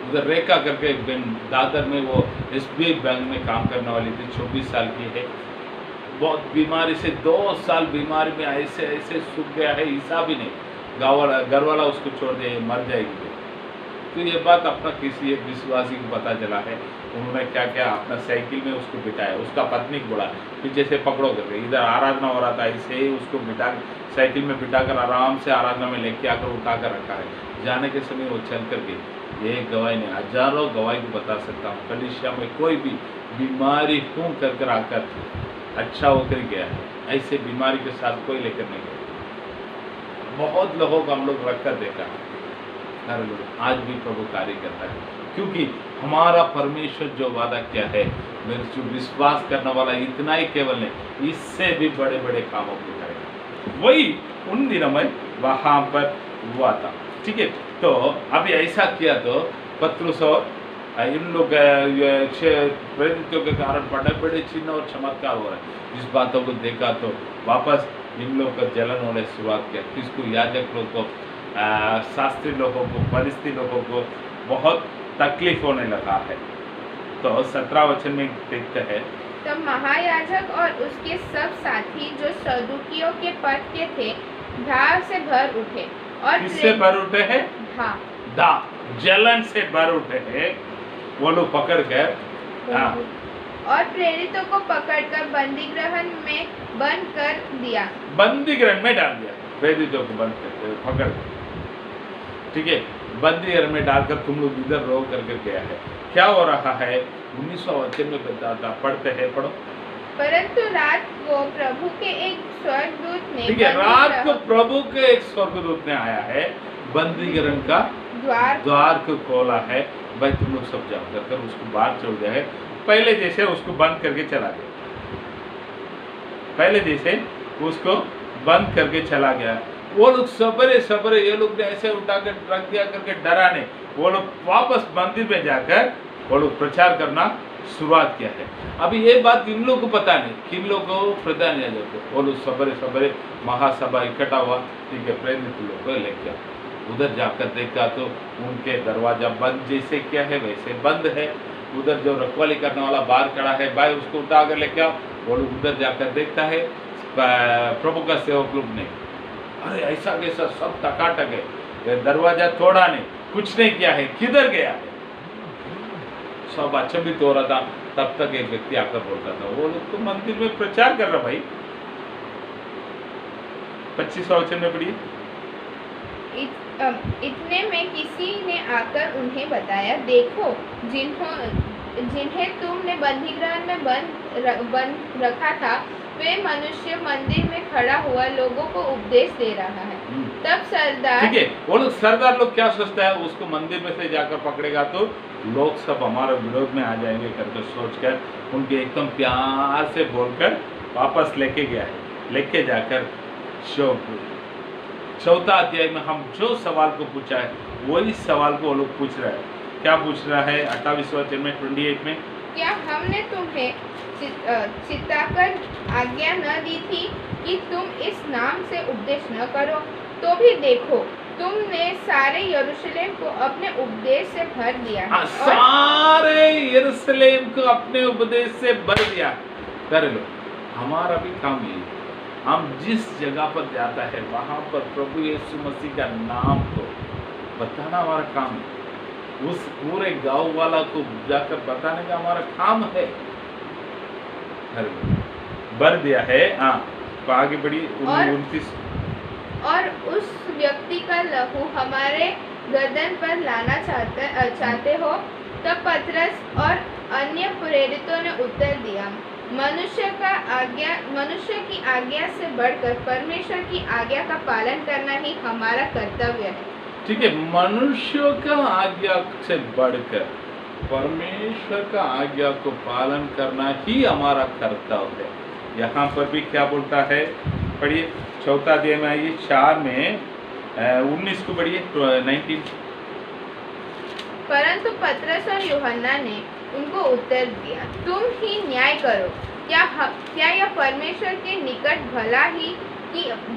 उधर रेखा करके एक बहन दादर में वो SBI बैंक में काम करने वाली थी, 24 साल की है, बहुत बीमारी से 2 साल बीमारी में ऐसे सूख गया है, हिसाब ही नहीं, घर वाला उसको छोड़ दे मर जाएगी। तो ये बात अपना किसी एक विश्वासी को पता चला है, उन्होंने क्या क्या अपना साइकिल में उसको बिठाया, उसका पत्नी को बोला पीछे से पकड़ो करके, इधर आराधना हो रहा था, ऐसे ही उसको बिठा साइकिल में बिठाकर आराम से आराधना में लेके आकर उठा कर रखा है। जाने के समय वो चल कर गई। ये गवाही नहीं, हजारों गवाही को बता सकता हूँ, कलिसिया में कोई भी बीमारी हूँ कर आकर अच्छा होकर गया है, ऐसे बीमारी के साथ कोई लेकर नहीं गया। बहुत लोगों को हम लोग रखकर देखा, आज भी प्रभु कार्य करता है, क्योंकि हमारा परमेश्वर जो वादा किया है, मेरे जो विश्वास करने वाला इतना ही केवल नहीं, इससे भी बड़े बड़े कामों को करेगा। वही उन दिनों में वहाँ पर हुआ था, ठीक है। तो अभी ऐसा किया तो पत्रुस और इन लोग प्रेरितों के कारण बड़े बड़े चिन्ह और चमत्कार हो रहे हैं। इस बातों को देखा तो वापस इन लोग का जलन होने शुरुआत किया, किसको, याजक लोग को, शास्त्री लोगों को, फरिश्ती लोगों को बहुत तकलीफ होने लगा है। तो 17 वचन में देखते हैं, तब महायाजक और उसके सब साथी जो सदूकियों के पथ के थे भाव से भर उठे और किससे भर उठे हैं? हाँ दा जलन से भर उठे हैं वो लोग पकड़ कर। हाँ, और प्रेरितों को पकड़कर बंदी गृह में बंद कर दिया। बंदी गृह में डाल दिया, प्रेरितों को बंद करके पकड़ कर, ठीक है, बंदी गृह में डालकर तुम लोग इधर रहो करके गया है। क्या हो रहा है? 19वां वचन में बताता, पढ़ते हैं, पढ़ो। परंतु रात को प्रभु के एक स्वर्गदूत ने ठीक है, रात को प्रभु के एक स्वर्गदूत ने आया है, बंदी गृह का द्वार को खोला है। भाई तुम लोग सब जाओ कर उसको बाहर छोड़ दिया है। पहले जैसे उसको बंद करके चला गया, पहले जैसे उसको बंद करके चला गया। वो लोग सबरे सबरे ये लोग ने ऐसे उठाकर रख दिया करके डराने, वो लोग वापस मंदिर में जाकर वो लोग प्रचार करना शुरुआत किया है। अभी ये बात इन लोगों को पता नहीं, किन लोगों को प्रधान याजक को, वो लोग सबरे सबरे महासभा इकट्ठा हुआ, ठीक है, प्रेरित लोग को लेके उधर जाकर देखा तो उनके दरवाजा बंद, जैसे क्या है वैसे बंद है। उधर जो रखवाली करने वाला बाहर खड़ा है, भाई उसको उठा कर लेके आओ। वो लोग उधर जाकर देखता है, प्रभु का सेवक लोग ने, अरे ऐसा कैसा, सब टकाटक है, दरवाजा तोड़ा नहीं, कुछ नहीं किया है, किधर गया है, सब अचंभित हो रहा था। तब तक एक व्यक्ति आकर बोलता था, वो लोग तो मंदिर में प्रचार कर रहा भाई। 25वां वचन में पढ़िए। इतने में किसी ने आकर उन्हें बताया, देखो जिन्हें तुमने बंदीगृह में बंद रखा था, वे मनुष्य मंदिर में खड़ा हुआ लोगों को उपदेश दे रहा है। तब सरदार, ठीक है, वो लोग सरदार लोग क्या सोचता है, उसको मंदिर में से जाकर पकड़ेगा तो लोग सब हमारे विरोध में आ जाएंगे करके सोचकर उनके एकदम प्यार से बोलकर वापस लेके गया है। लेके जाकर चौथा अध्याय में हम जो सवाल को पूछा है वही सवाल को वो लोग पूछ रहा है। क्या पूछ रहा है? 28वां वचन में 28 में, क्या हमने तुम्हें चिताकर आज्ञा न दी थी कि तुम इस नाम से उपदेश न करो? तो भी देखो, तुमने सारे यरूशलेम को अपने उपदेश से भर दिया है। सारे यरूशलेम को अपने उपदेश से भर दिया। कर लो, हमारा भी काम यही है। हम जिस जगह पर जाता है वहां पर प्रभु यीशु मसीह का नाम को बताना हमारा काम है। उस पूरे गांव वाला को जाकर बताने का हमारा काम है। भर दिया है। हाँ, आगे बढ़ी 29। और उस व्यक्ति का लहू हमारे गर्दन पर लाना चाहते हो? तब पतरस और अन्य प्रेरितों ने उत्तर दिया, मनुष्य की आज्ञा से बढ़कर परमेश्वर की आज्ञा का पालन करना ही हमारा कर्तव्य है। ठीक है, मनुष्य का आज्ञा से बढ़कर परमेश्वर का आज्ञा को पालन करना ही हमारा कर्तव्य है। यहाँ पर भी क्या बोलता है, पढ़िए, चौथा अध्याय में आइए, 4 में 19 को पढ़िए, 19। परंतु पतरस और यूहन्ना ने उनको उत्तर दिया, तुम ही न्याय करो। क्या यह परमेश्वर के निकट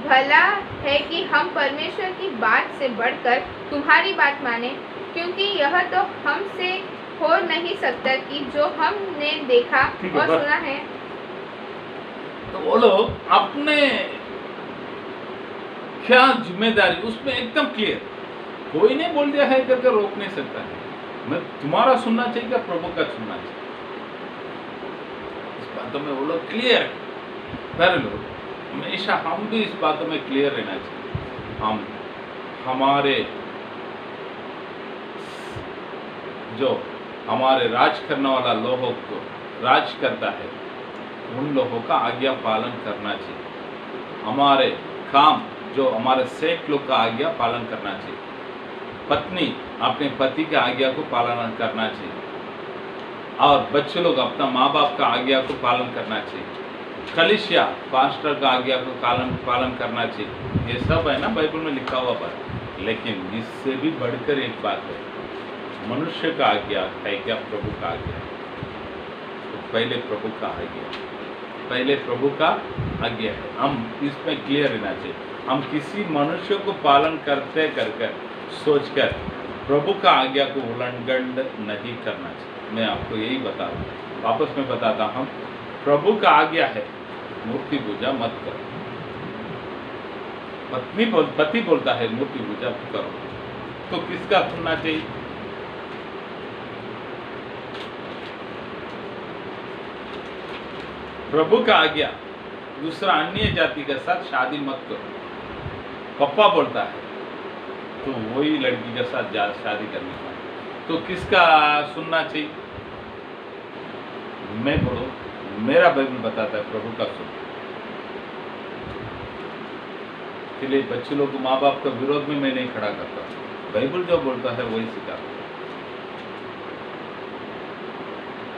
भला है कि हम परमेश्वर की बात से बढ़कर तुम्हारी बात माने? क्योंकि यह तो हमसे हो नहीं सकता कि जो हमने देखा और सुना है। तो वो लोग अपने क्या जिम्मेदारी उसमें एकदम क्लियर, कोई ने बोल दिया है करके रोक नहीं सकता है। मैं तुम्हारा सुनना चाहिए क्या प्रभु का सुनना चाहिए, इस बातों में वो लोग क्लियर है। पर लोग हमेशा हम भी इस बातों में क्लियर रहना चाहिए। हम हमारे जो हमारे राज करने वाला लोगों को राज करता है, उन लोगों का आज्ञा पालन करना चाहिए। हमारे काम जो हमारे सेठ लोग का आज्ञा पालन करना चाहिए। पत्नी अपने पति के आज्ञा को पालन करना चाहिए, और बच्चे लोग अपना माँ बाप का आज्ञा को पालन करना चाहिए। कलीसिया पास्टर का आज्ञा को पालन करना चाहिए। ये सब है ना बाइबल में लिखा हुआ बात। लेकिन इससे भी बढ़कर एक बात है, मनुष्य का आज्ञा है क्या प्रभु का आज्ञा? तो पहले प्रभु का आज्ञा, पहले प्रभु का आज्ञा है। हम इसमें क्लियर रहना चाहिए। हम किसी मनुष्य को पालन करते कर सोचकर प्रभु का आज्ञा को उल्लंघन नहीं करना चाहिए। मैं आपको यही बता रहा हूँ, वापस में बताता हूँ। प्रभु का आज्ञा है मूर्ति पूजा मत करो। पति बोलता है मूर्ति पूजा करो, तो किसका सुनना चाहिए? प्रभु का आज्ञा दूसरा अन्य जाति के साथ शादी मत करो, पप्पा बोलता है तो वही लड़की के साथ शादी करनी है, तो किसका सुनना चाहिए? मैं बोलो, मेरा बाइबल बताता है प्रभु का सुन। इसलिए बच्चे लोग को माँ बाप के विरोध में मैं नहीं खड़ा करता, बाइबल जो बोलता है वही सिखाता,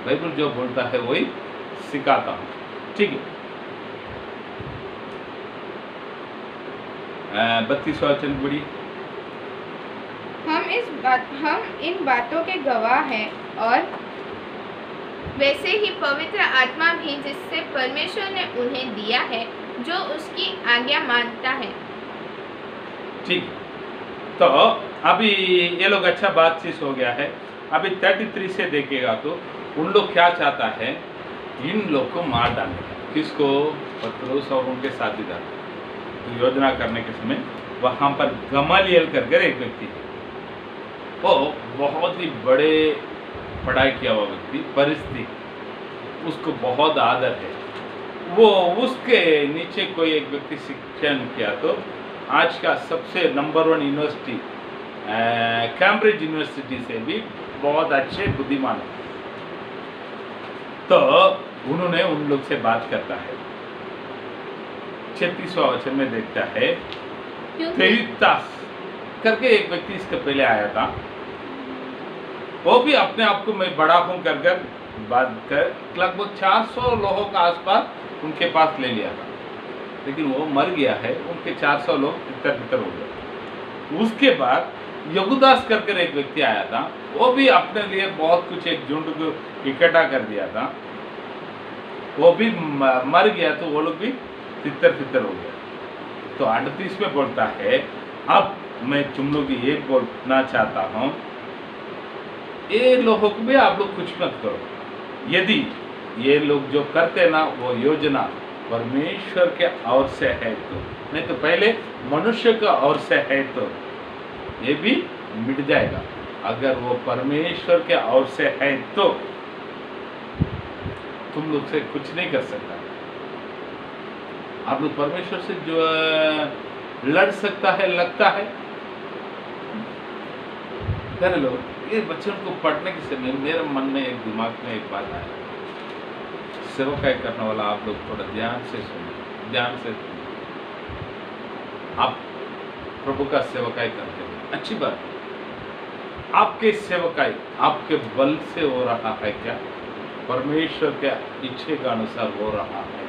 बाइबल जो बोलता है वही सिखाता हूँ, ठीक है। 32वां वचन पढ़िए। हम इन बातों के गवाह हैं, और वैसे ही पवित्र आत्मा भी जिससे परमेश्वर ने उन्हें दिया है, जो उसकी आज्ञा मानता है। ठीक, तो अभी ये लोग अच्छा बातचीत हो गया है। अभी 33 से देखेगा तो उन लोग क्या चाहता है, इन लोग को मार डालने का। किसको? पतरस और उनके साथीदार। तो योजना करने के समय वहाँ पर गमालियल करके एक व्यक्ति है, वो बहुत ही बड़े पढ़ाई किया हुआ व्यक्ति, परिस्थिति उसको बहुत आदर है। वो उसके नीचे कोई एक व्यक्ति शिक्षण किया तो आज का सबसे नंबर 1 यूनिवर्सिटी कैम्ब्रिज यूनिवर्सिटी से भी बहुत अच्छे बुद्धिमान है। तो उन्होंने उन लोग से बात करता है। 36वां वचन में देखता है, तेरितास करके एक व्यक्ति इसके पहले आया था, वो भी अपने आप को मैं बड़ा हूं कर बात कर लगभग 400 लोगों का आसपास उनके पास ले लिया था, लेकिन वो मर गया है। उनके 400 लोग तितर-बितर हो गए। उसके बाद यहूदास करके एक व्यक्ति आया था, वो भी अपने लिए बहुत कुछ एक झुंड को इकट्ठा कर दिया था, वो भी मर गया, तो वो लोग भी तितर-बितर हो गए। तो 38 में बोलता है, अब मैं तुम लोग ये बोलना चाहता हूँ, ये लोगों को भी आप लोग कुछ मत करो। यदि ये लोग जो करते ना वो योजना परमेश्वर के ओर से है तो, नहीं तो पहले मनुष्य का ओर से है तो ये भी मिट जाएगा। अगर वो परमेश्वर के ओर से है तो तुम लोग से कुछ नहीं कर सकता। आप लोग परमेश्वर से जो लड़ सकता है, लगता है कर लो। ये वचन को पढ़ने के समय मेरे मन में एक दिमाग में एक बात आया, सेवकाई करने वाला आप लोग थोड़ा ध्यान से सुनिए, ध्यान से सुनिए। आप प्रभु का सेवकाई करते हैं, अच्छी बात है। आपके सेवकाई आपके बल से हो रहा है क्या? परमेश्वर के इच्छे के अनुसार हो रहा है?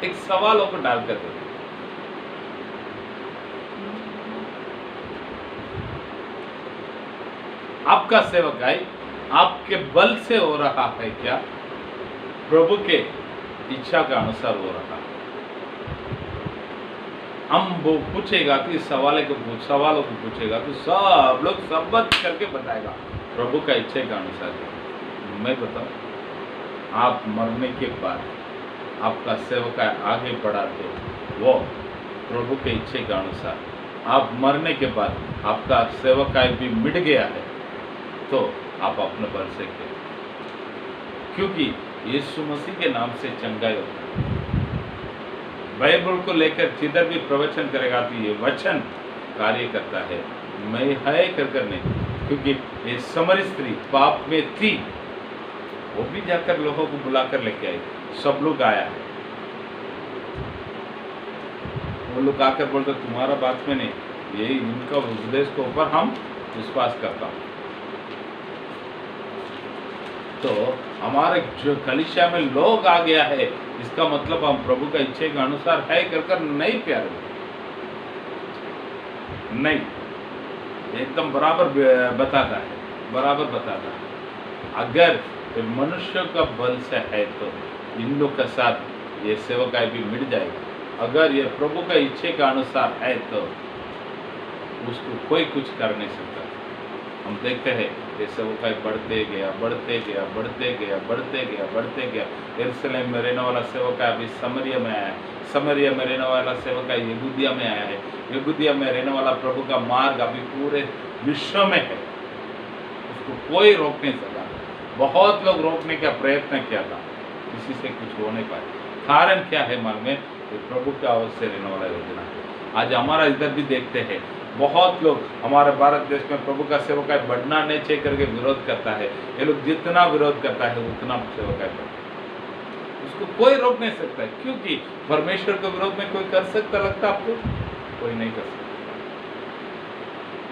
एक सवालों को डाल कर देखिए। आपका सेवकाई आपके बल से हो रहा है क्या? प्रभु के इच्छा के अनुसार हो रहा है? हम वो पूछेगा तो इस सवालों को पूछेगा तो सब लोग सब करके बताएगा प्रभु का इच्छा के अनुसार। मैं बताऊं, आप मरने के बाद आपका सेवकाई आगे बढ़ा तो वो प्रभु के इच्छे के अनुसार। आप मरने के बाद आपका सेवकाई भी मिट गया है तो आप अपने बल से करें, क्योंकि यीशु मसीह के नाम से चंगाई होता है। बाइबल को लेकर जिधर भी प्रवचन करेगा तो ये वचन कार्य करता है, मैं है कर नहीं। क्योंकि ये समरी स्त्री पाप में थी, वो भी जाकर लोगों को बुलाकर लेके आई, सब लोग आया है। वो लोग आकर बोलते तुम्हारा बात में नहीं, यही इनका उपदेश के ऊपर हम विश्वास करता हूँ। तो हमारे जो कलीसिया में लोग आ गया है, इसका मतलब हम प्रभु का इच्छे के अनुसार है कर नहीं प्यारे, नहीं, एकदम बराबर बताता है, बराबर बताता है। अगर मनुष्य का बल से है तो इन लोग के साथ ये सेवकाई भी मिट जाएगा। अगर ये प्रभु का इच्छे के अनुसार है तो उसको कोई कुछ कर नहीं सकता। हम देखते हैं ये सेवकाई बढ़ते गया बढ़ते गया बढ़ते गया बढ़ते गया बढ़ते गया। यरूशलेम में रहने वाला सेवकाई अभी समरिया में आया है, समरिया में रहने वाला सेवकाई यहूदिया में आया है, यहूदिया में रहने वाला प्रभु का मार्ग अभी पूरे विश्व में है, उसको कोई रोक नहीं सका। बहुत लोग रोकने का प्रयत्न किया था, किसी से कुछ हो नहीं पाया। कारण क्या है मालूम है? ये प्रभु के आवाज से रहने वाला योजना है। आज हमारा इधर भी देखते हैं, बहुत लोग हमारे भारत देश में प्रभु का सेवकाई बढ़ना नहीं चाहिए करके विरोध करता है। ये लोग जितना विरोध करता है उतना सेवकाई बढ़ता है, उसको कोई रोक नहीं सकता है। क्योंकि परमेश्वर के विरोध में कोई कर सकता लगता आपको? कोई नहीं कर सकता।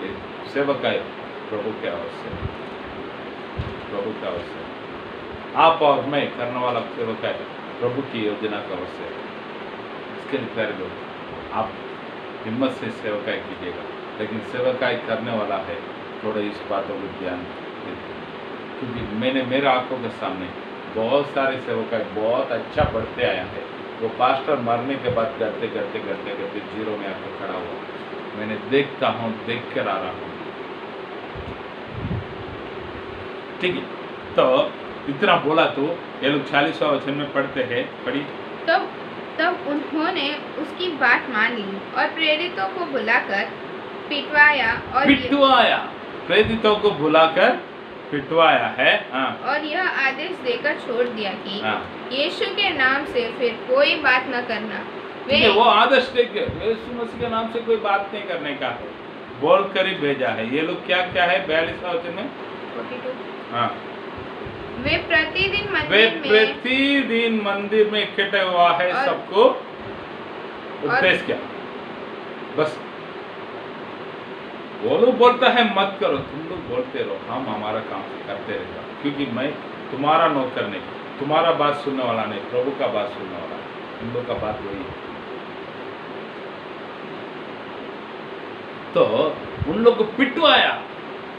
ये सेवकाई प्रभु के आवाज से, प्रभु के आवाज से आप और मैं करने वाला सेवकाई प्रभु की योजना का अवश्य है। इसके लिए प्यारे लोग, आप हिम्मत से सेवकाई कीजिएगा, लेकिन सेवकाई करने वाला है थोड़ा इस बातों को ध्यान दीजिए। क्योंकि मैंने मेरे आंखों के सामने बहुत सारे सेवकाई बहुत अच्छा बढ़ते आया है। वो पास्टर मरने के बाद करते करते करते करते जीरो में आकर खड़ा हुआ। मैंने देखता हूँ, देख कर आ रहा हूँ। ठीक है, तो इतना बोला तो ये लोग 40वां वचन में पढ़ते हैं, पढ़ी। तब उन्होंने उसकी बात मान ली और प्रेरितों को बुलाकर पिटवाया प्रेरितों को बुलाकर पिटवाया है। हाँ। और यह आदेश देकर छोड़ दिया कि हाँ। यीशु के नाम से फिर कोई बात न करना। वो आदेश देकर यीशु मसीह के नाम से कोई बात नहीं करने का है, बोल कर ही भेजा है। ये लोग क्या क्या है 42वां वचन में? 42। हाँ। वे प्रतिदिन मंदिर में इकट्ठे हुआ है, सबको उपदेश किया। बस वो लोग बोलता है मत करो, तुम लोग बोलते रहो, हम हमारा काम करते रहेगा। क्योंकि मैं तुम्हारा नौकर नहीं, तुम्हारा बात सुनने वाला नहीं, प्रभु का बात सुनने वाला है। हम लोग का बात वही है। तो उन लोग को पिटवाया।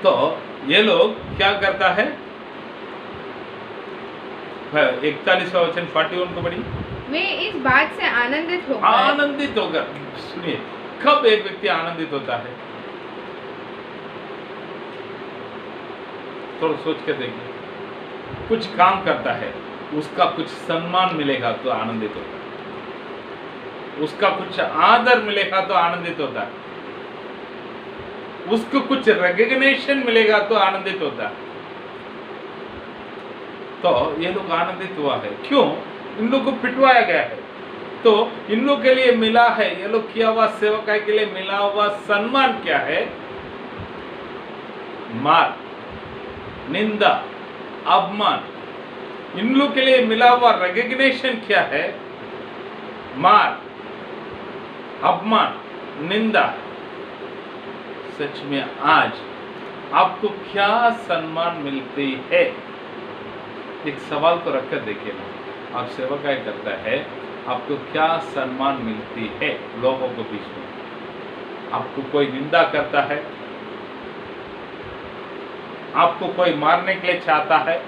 तो ये लोग क्या करता है? 41वां वचन 41 को पढ़ी। वे इस बात से आनंदित होकर सुनिए, कब एक व्यक्ति आनंदित होता है? थोड़ा सोच के देखिए। कुछ काम करता है, उसका कुछ सम्मान मिलेगा तो आनंदित होता है, उसका कुछ आदर मिलेगा तो आनंदित होता है, उसको कुछ रिकॉग्निशन मिलेगा तो आनंदित होता है। तो ये लोग आनंदित हुआ है। क्यों? इन लोग को पिटवाया गया है। तो इन लोग के लिए मिला है, ये लोग किया हुआ सेवकाई के लिए मिला हुआ सम्मान क्या है? मार, निंदा, अपमान। इन लोग के लिए मिला हुआ रिकॉग्निशन क्या है? मार, अपमान, निंदा। सच में आज आपको क्या सम्मान मिलती है? एक सवाल को रखकर देखिए ना, आप सेवकाई करता है, आपको क्या सम्मान मिलती है लोगों के बीच में? आपको कोई निंदा करता है, आपको कोई मारने के लिए चाहता है,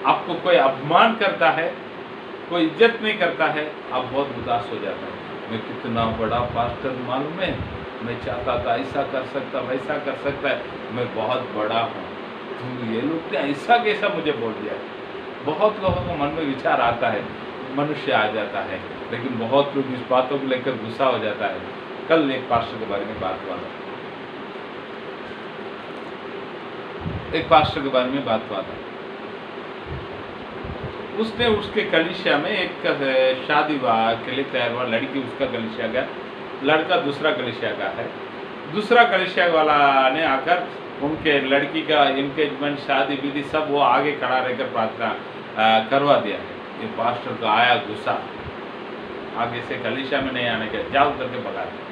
आपको कोई अपमान करता है, कोई इज्जत नहीं करता है, आप बहुत उदास हो जाता है। मैं कितना बड़ा पास्टर मालूम है, मैं चाहता था ऐसा कर सकता, वैसा कर सकता है, मैं बहुत बड़ा हूँ, तुम ये लोग ने ऐसा कैसा मुझे बोल दिया? बहुत लोगों को मन में विचार आता है, मनुष्य आ जाता है, लेकिन बहुत लोग इस बातों को लेकर गुस्सा हो जाता है। कल एक पास्टर के बारे में बात हुआ था, एक पास्टर के बारे में बात हुआ था। उसने उसके कलीसिया में एक शादी विवाह के लिए तैयार हुआ, लड़की उसका कलीसिया का, लड़का दूसरा कलीसिया का है। दूसरा कलीसिया वाला ने आकर उनके लड़की का एंगेजमेंट, शादी विधि सब वो आगे खड़ा रहकर प्रार्थना करवा दिया है। ये पास्टर को आया गुस्सा, आगे से कलीसिया में नहीं आने का, जाओ करके भगा दिया।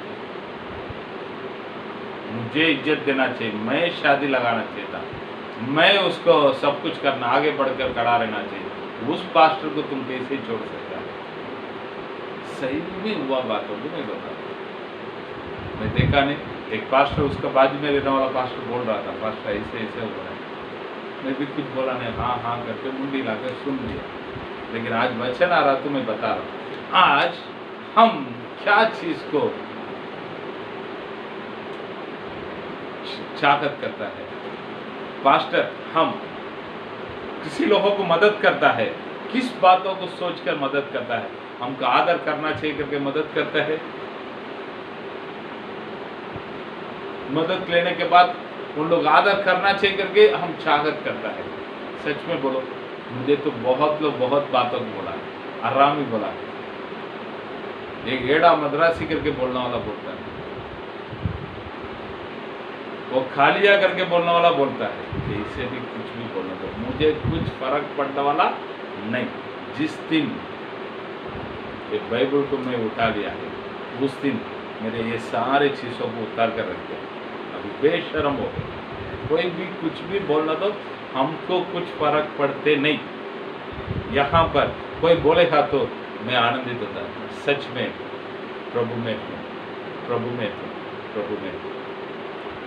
मुझे इज्जत देना चाहिए, मैं शादी लगाना चाहिए था, मैं उसको सब कुछ करना, आगे बढ़कर खड़ा रहना चाहिए। उस पास्टर को तुम कैसे छोड़ सकता है? सही में हुआ बातों को मैं बता, मैं देखा नहीं। एक पास्टर, उसका बाजू में रहने वाला पास्टर बोल रहा था, पास्टर ऐसे ऐसे हो रहा है। मैं भी कुछ बोला नहीं, हाँ हाँ करके मुंडी लाकर सुन लिया। लेकिन आज वचन आ रहा तो मैं बता रहा हूँ, आज हम क्या चीज को चाहत करता है। पास्टर हम किसी लोगों को मदद करता है, किस बातों को सोचकर मदद करता है? हमको आदर करना चाहिए करके मदद करता है। मदद लेने के बाद उन लोग आदर करना चाहिए करके हम चाहत करता है। सच में बोलो, मुझे तो बहुत लोग बहुत बातों को बोला है, आराम ही बोला है। एक एड़ा मद्रासी करके बोलने वाला बोलता है, वो खालिया करके बोलने वाला बोलता है कि इसे भी कुछ भी बोलने दो, मुझे कुछ फर्क पड़ने वाला नहीं। जिस दिन ये बाइबल को मैं उठा लिया है, उस दिन मेरे ये सारे चीज़ों को उतार कर रख दिया। अभी बेशर्म हो गए, कोई भी कुछ भी बोलना दो, हमको कुछ फर्क पड़ते नहीं। यहाँ पर कोई बोलेगा तो मैं आनंदित होता है। सच में प्रभु में हूँ, प्रभु में हूँ, प्रभु में हूँ।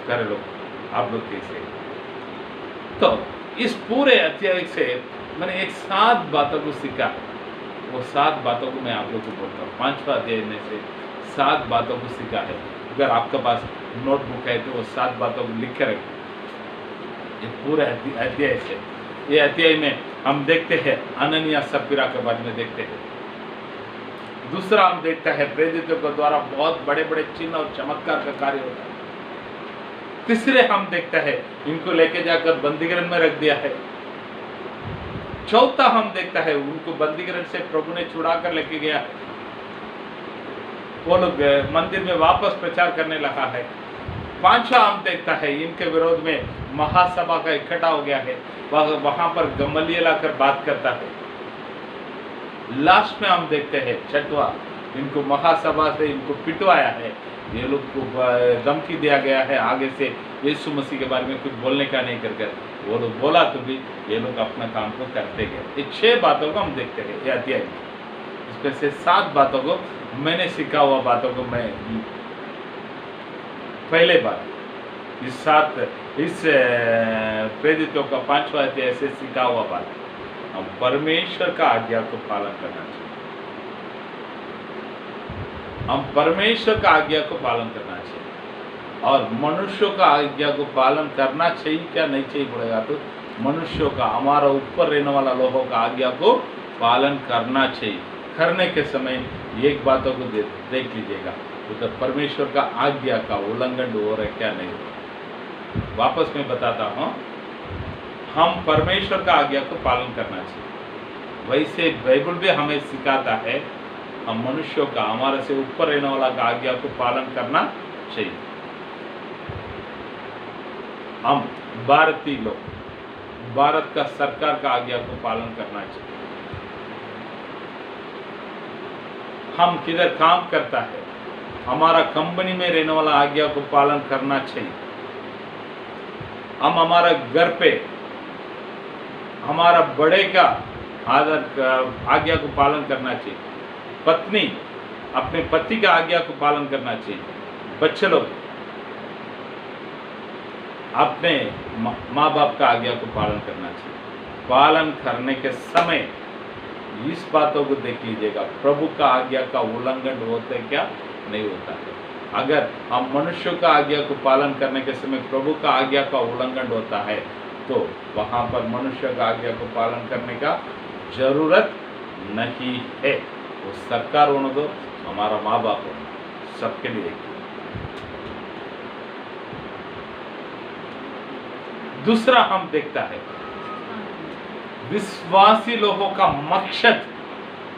कर लो आप लोग कैसे। तो इस पूरे अध्याय से मैंने एक 7 बातों को सीखा है। वो 7 बातों को मैं आप लोग को बोलता हूँ। 5वां अध्याय में से 7 बातों को सीखा है। अगर आपके पास नोटबुक है तो वो 7 बातों को लिख कर रखें। ये पूरे अध्याय से, ये अध्याय में हम देखते हैं अननिया सप्फीरा के बारे में देखते हैं। दूसरा हम देखता है प्रेरितों के द्वारा बहुत बड़े बड़े चिन्ह और चमत्कार का कार्य होता है। तीसरे हम देखता है इनको लेके जाकर बंदीगृह में रख दिया है। चौथा हम देखता है उनको बंदीगृह से प्रभु ने छुड़ा कर लेके गया, वो लोग मंदिर में वापस प्रचार करने लगा है। 5वां हम देखता है इनके विरोध में महासभा का इकट्ठा हो गया है, वहां पर गमलियल आकर बात करता है। लास्ट में हम देखते हैं 6वां, इनको महासभा से इनको पिटवाया है, ये लोग को धमकी दिया गया है आगे से यीशु मसीह के बारे में कुछ बोलने का नहीं कर वो लोग बोला तो भी ये लोग अपना काम को करते गए। ये 6 बातों को हम देखते हैं ये अध्याय में। इसमें से 7 बातों को मैंने सीखा हुआ बातों को मैं पहले बार इस प्रेरितों का 5वां अध्याय से सीखा हुआ बात, हम परमेश्वर का आज्ञा को पालन करना चाहिए। हम परमेश्वर का आज्ञा को पालन करना चाहिए और मनुष्यों का आज्ञा को पालन करना चाहिए क्या नहीं चाहिए बोलेगा तो मनुष्यों का, हमारा ऊपर रहने वाला लोगों का आज्ञा को पालन करना चाहिए। करने के समय एक बातों को देख लीजिएगा, तो परमेश्वर का आज्ञा का उल्लंघन हो रहा है क्या नहीं हो रहा। वापस मैं बताता हूँ, हम परमेश्वर का आज्ञा को पालन करना चाहिए। वैसे बाइबल भी हमें सिखाता है हम मनुष्यों का, हमारे से ऊपर रहने वाला का आज्ञा को पालन करना चाहिए। हम भारतीय लोग, भारत का सरकार का आज्ञा को पालन करना चाहिए। हम किधर काम करता है, हमारा कंपनी में रहने वाला आज्ञा को पालन करना चाहिए। हम हमारा घर पे हमारा बड़े का आज्ञा को पालन करना चाहिए। पत्नी अपने पति का आज्ञा को पालन करना चाहिए। बच्चे लोग अपने माँ बाप का आज्ञा को पालन करना चाहिए। पालन करने के समय इस बातों को देख लीजिएगा, प्रभु का आज्ञा का उल्लंघन होता है क्या नहीं होता है। अगर हम मनुष्यों का आज्ञा को पालन करने के समय प्रभु का आज्ञा का उल्लंघन होता है तो वहाँ पर मनुष्य का आज्ञा को पालन करने का जरूरत नहीं है। वो सरकार होने दो, हमारा माँ बाप हो, सबके लिए। दूसरा हम देखता है विश्वासी लोगों का मकसद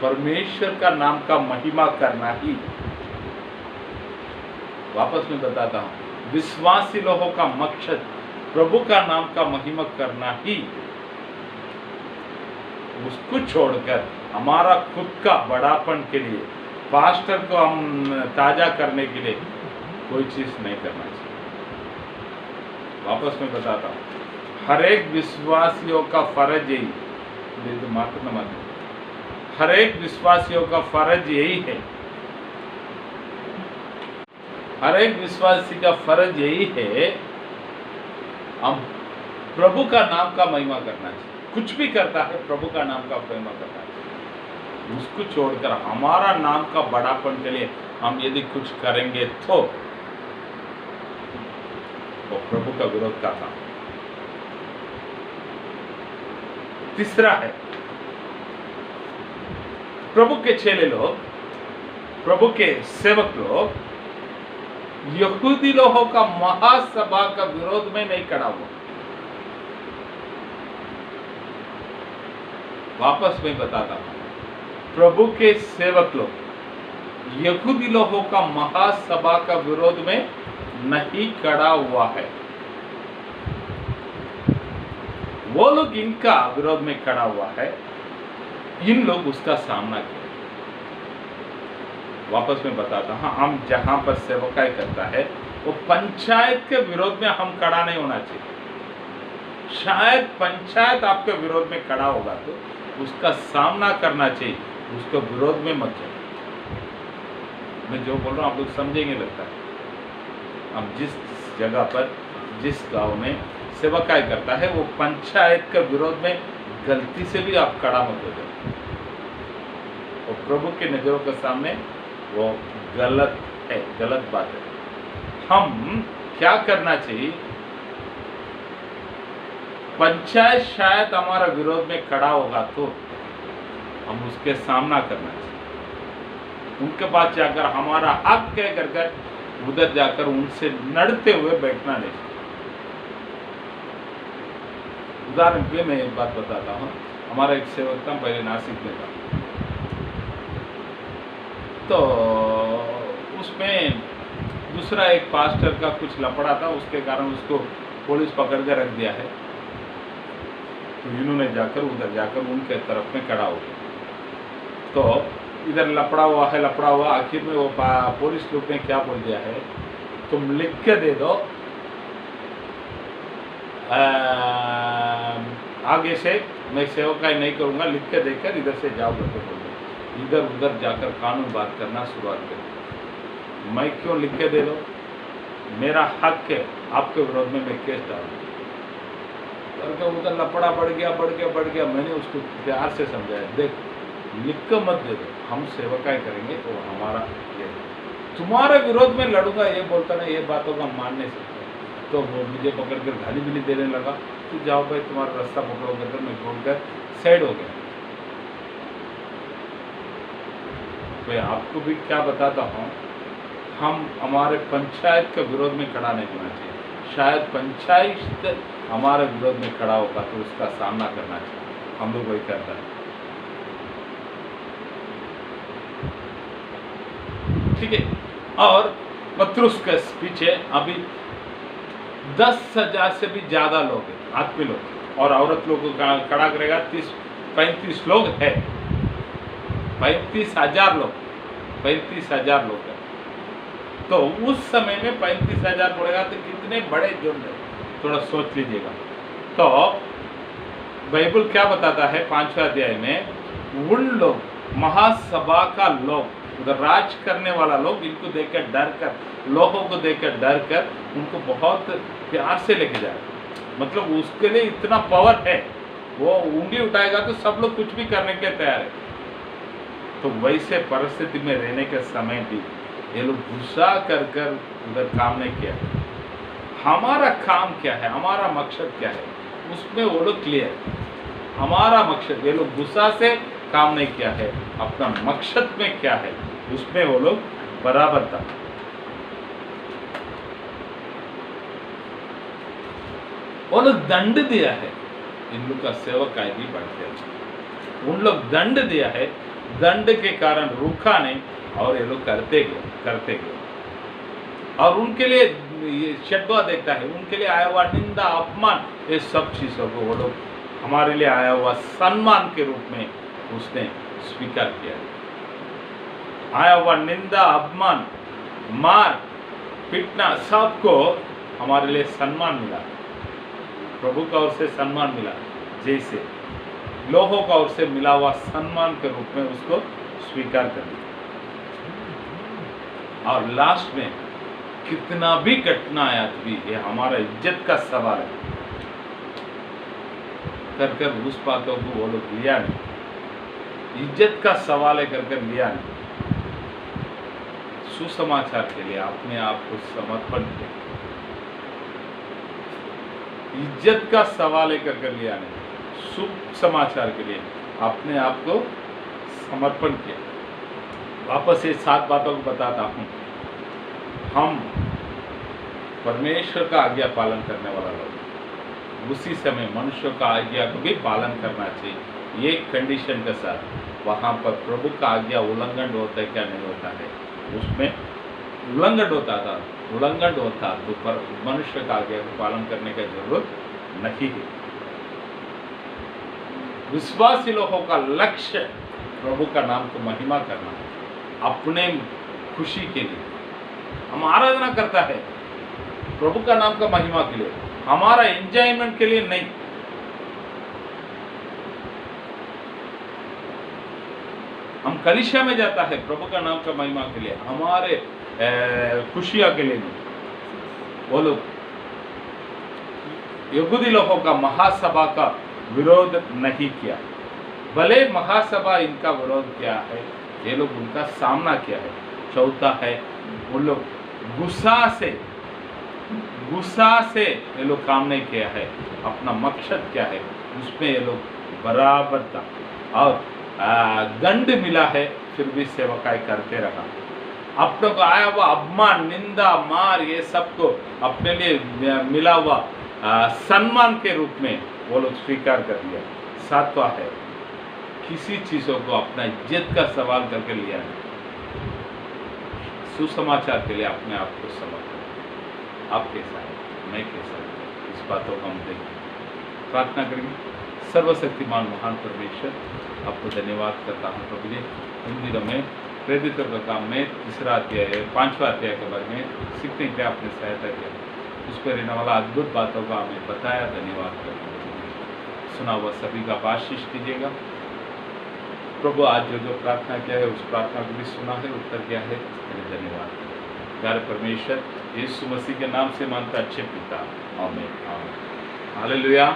परमेश्वर का नाम का महिमा करना ही। वापस मैं बताता हूं, विश्वासी लोगों का मकसद प्रभु का नाम का महिमा करना ही। उसको छोड़कर हमारा खुद का बड़ापन के लिए, पास्टर को हम ताजा करने के लिए कोई चीज नहीं करना चाहिए। वापस मैं बताता हूँ, हर एक विश्वासियों का फर्ज यही, हर एक विश्वासियों का फर्ज यही है, हर एक विश्वासी का फर्ज यही है, हम प्रभु का नाम का महिमा करना चाहिए। कुछ भी करता है प्रभु का नाम का महिमा करना चाहिए। उसको छोड़कर हमारा नाम का बड़ापन के लिए हम यदि कुछ करेंगे तो वो प्रभु का विरोध का काम। तीसरा है प्रभु के चेले लोग, प्रभु के सेवक लोग यहूदी लोगों का महासभा का विरोध में नहीं खड़ा हुआ। वापस मैं बताता हूं, प्रभु के सेवक लोग यहूदी लोगों का महासभा का विरोध में नहीं खड़ा हुआ है। वो लोग इनका विरोध में खड़ा हुआ है, इन लोग उसका सामना किया। वापस में बताता हूं, हम जहां पर सेवकाई करता है वो पंचायत के विरोध में हम खड़ा नहीं होना चाहिए। शायद पंचायत आपके विरोध में खड़ा होगा तो उसका सामना करना चाहिए, उसके विरोध में मत जाओ। मैं जो बोल रहा हूं आप लोग समझेंगे लगता है। हम जिस जगह पर, जिस गांव में सेवकाई करता है वो पंचायत के विरोध में गलती से भी आप खड़ा मत हो जाओ। और प्रभु के नजरों के सामने वो गलत है, गलत बात है। हम क्या करना चाहिए, पंचायत शायद हमारा विरोध में खड़ा होगा तो हम उसके सामना करना चाहिए। उनके पास जाकर हमारा हक कह कर उधर जाकर उनसे लड़ते हुए बैठना नहीं चाहिए। उदाहरण के लिए मैं एक बात बताता हूँ। हमारा एक सेवक था, पहले नासिक में था, तो उसमें दूसरा एक पास्टर का कुछ लफड़ा था, उसके कारण उसको पुलिस पकड़ कर रख दिया है। तो इन्होंने जाकर उधर जाकर उनके तरफ में खड़ा हो गया। तो इधर लफड़ा हुआ, आखिर में वो पुलिस लोग ने क्या बोल दिया है, तुम लिख के दे दो, आगे से मैं सेवकाई नहीं करूंगा, लिख के देकर इधर से जाओ करके बोल दो। इधर उधर जाकर कानून बात करना शुरुआत कर। मैं क्यों लिख के दे दो, मेरा हक है, आपके विरोध में मैं केस डालूँ करके उधर लपड़ा बढ़ गया। मैंने उसको प्यार से समझाया, देख लिख कर मत दे दो, हम सेवकाई करेंगे तो हमारा ये, तुम्हारे विरोध में लड़ूंगा ये बोलता ना, ये बातों का मान नहीं सकता। तो वो मुझे पकड़ कर गाली भी देने लगा, तो जाओ भाई तुम्हारा रास्ता पकड़ो कर मैं छोड़कर साइड हो गया। तो आपको भी क्या बताता हूँ, हम हमारे पंचायत के विरोध में खड़ा नहीं होना चाहिए। शायद पंचायत हमारे विरोध में खड़ा होगा तो उसका सामना करना चाहिए। हम लोग वही करता है, ठीक है। और पत्रुस के पीछे अभी 10,000 से भी ज्यादा लोग हैं, आदमी लोग और औरत लोग को खड़ा करेगा। 35 लोग है, 35,000 लोग, 35,000 लोग है। तो उस समय में 35,000 पड़ेगा तो कितने बड़े झुंड है, थोड़ा सोच लीजिएगा। तो बाइबल क्या बताता है 5वें अध्याय में, उन लोग महासभा का लोग, उधर राज करने वाला लोग, इनको देखकर डर कर, लोगों को देखकर डर कर उनको बहुत प्यार से लेके जाए। मतलब उसके लिए इतना पावर है, वो उंगली उठाएगा तो सब लोग कुछ भी करने के लिए तैयार है। तो वैसे परिस्थिति में रहने के समय भी ये लोग गुस्सा कर कर उधर काम नहीं किया। हमारा काम क्या है, हमारा मकसद क्या है, उसमें वो लोग क्लियर। हमारा मकसद, ये लोग गुस्सा से काम नहीं किया है, अपना मकसद में क्या है उसमें वो लोग बराबर था। वो लोग दंड दिया है, इन लोग का सेवकाई भी बढ़ गया। उन लोग दंड दिया है, दंड के कारण रुका नहीं और ये लोग करते गए। और उनके लिए ये शड्वा देखता है, उनके लिए आया हुआ निंदा, अपमान, ये सब चीजों को वो लोग हमारे लिए आया हुआ सम्मान के रूप में उसने स्वीकार किया। आया हुआ निंदा, अपमान, मार पीटना, सबको हमारे लिए सम्मान मिला। प्रभु का ओर से सम्मान मिला, जैसे लोगों का ओर से मिला हुआ सम्मान के रूप में उसको स्वीकार कर लिया। और लास्ट में कितना भी घटना आया भी, ये हमारा इज्जत का सवाल है कर उस बातों को वो लोग लिया नहीं। इज्जत का सवाल है कर लिया नहीं। सुसमाचार के लिए अपने आप को समर्पण किया। इज्जत का सवाल लेकर कर लिया नहीं, शुभ समाचार के लिए अपने आप को समर्पण किया। वापस ये 7 बातों को बताता हूँ। हम परमेश्वर का आज्ञा पालन करने वाला लोग, उसी समय मनुष्य का आज्ञा को भी पालन करना चाहिए, ये कंडीशन के साथ। वहाँ पर प्रभु का आज्ञा उल्लंघन होता है क्या नहीं होता है, उसमें उल्लंघन होता तो पर मनुष्य का आज्ञा को पालन करने की जरूरत नहीं है। विश्वासी लोगों का लक्ष्य प्रभु का नाम को महिमा करना, अपने खुशी के लिए। हम आराधना करता है प्रभु का नाम का महिमा के लिए, हमारा एंजॉयमेंट के लिए नहीं। हम कलीसिया में जाता है प्रभु का नाम का महिमा के लिए, हमारे खुशियां के लिए नहीं। वो लोग यहूदी लोगों का महासभा का विरोध नहीं किया, भले महासभा इनका विरोध किया है, ये लोग उनका सामना किया है। चौथा है, वो लोग गुस्सा से ये लोग काम नहीं किया है, अपना मकसद क्या है उसमें ये लोग बराबर था, और दंड मिला है फिर भी सेवकाई करते रहा। अपनों को आया हुआ अपमान, निंदा, मार, ये सबको अपने लिए मिला हुआ सम्मान के रूप में वो लोग स्वीकार कर लिया। 7वां है, किसी चीजों को अपना इज्जत का सवाल करके लिया है। सुसमाचार के लिए अपने आप को समर्पण। आप कैसा है, मैं कैसा है, इस बातों को हम देखें, प्रार्थना करेंगे। सर्वशक्तिमान महान परमेश्वर, आपको धन्यवाद करता हूँ प्रभु जी। इन दिनों में प्रेरितों का काम में 5वां अध्याय के बारे में सीखने के लिए आपने सहायता किया, उस पर रहने वाला अद्भुत बातों का हमें बताया। धन्यवाद करता हूँ। सुना हुआ सभी का आशीष कीजिएगा प्रभु। आज जो प्रार्थना किया है उस प्रार्थना को भी सुना है, उत्तर किया है, धन्यवाद। प्यारे परमेश्वर, यीशु मसीह के नाम से मांगता अच्छे पिता, आमीन आमीन। हालेलुया।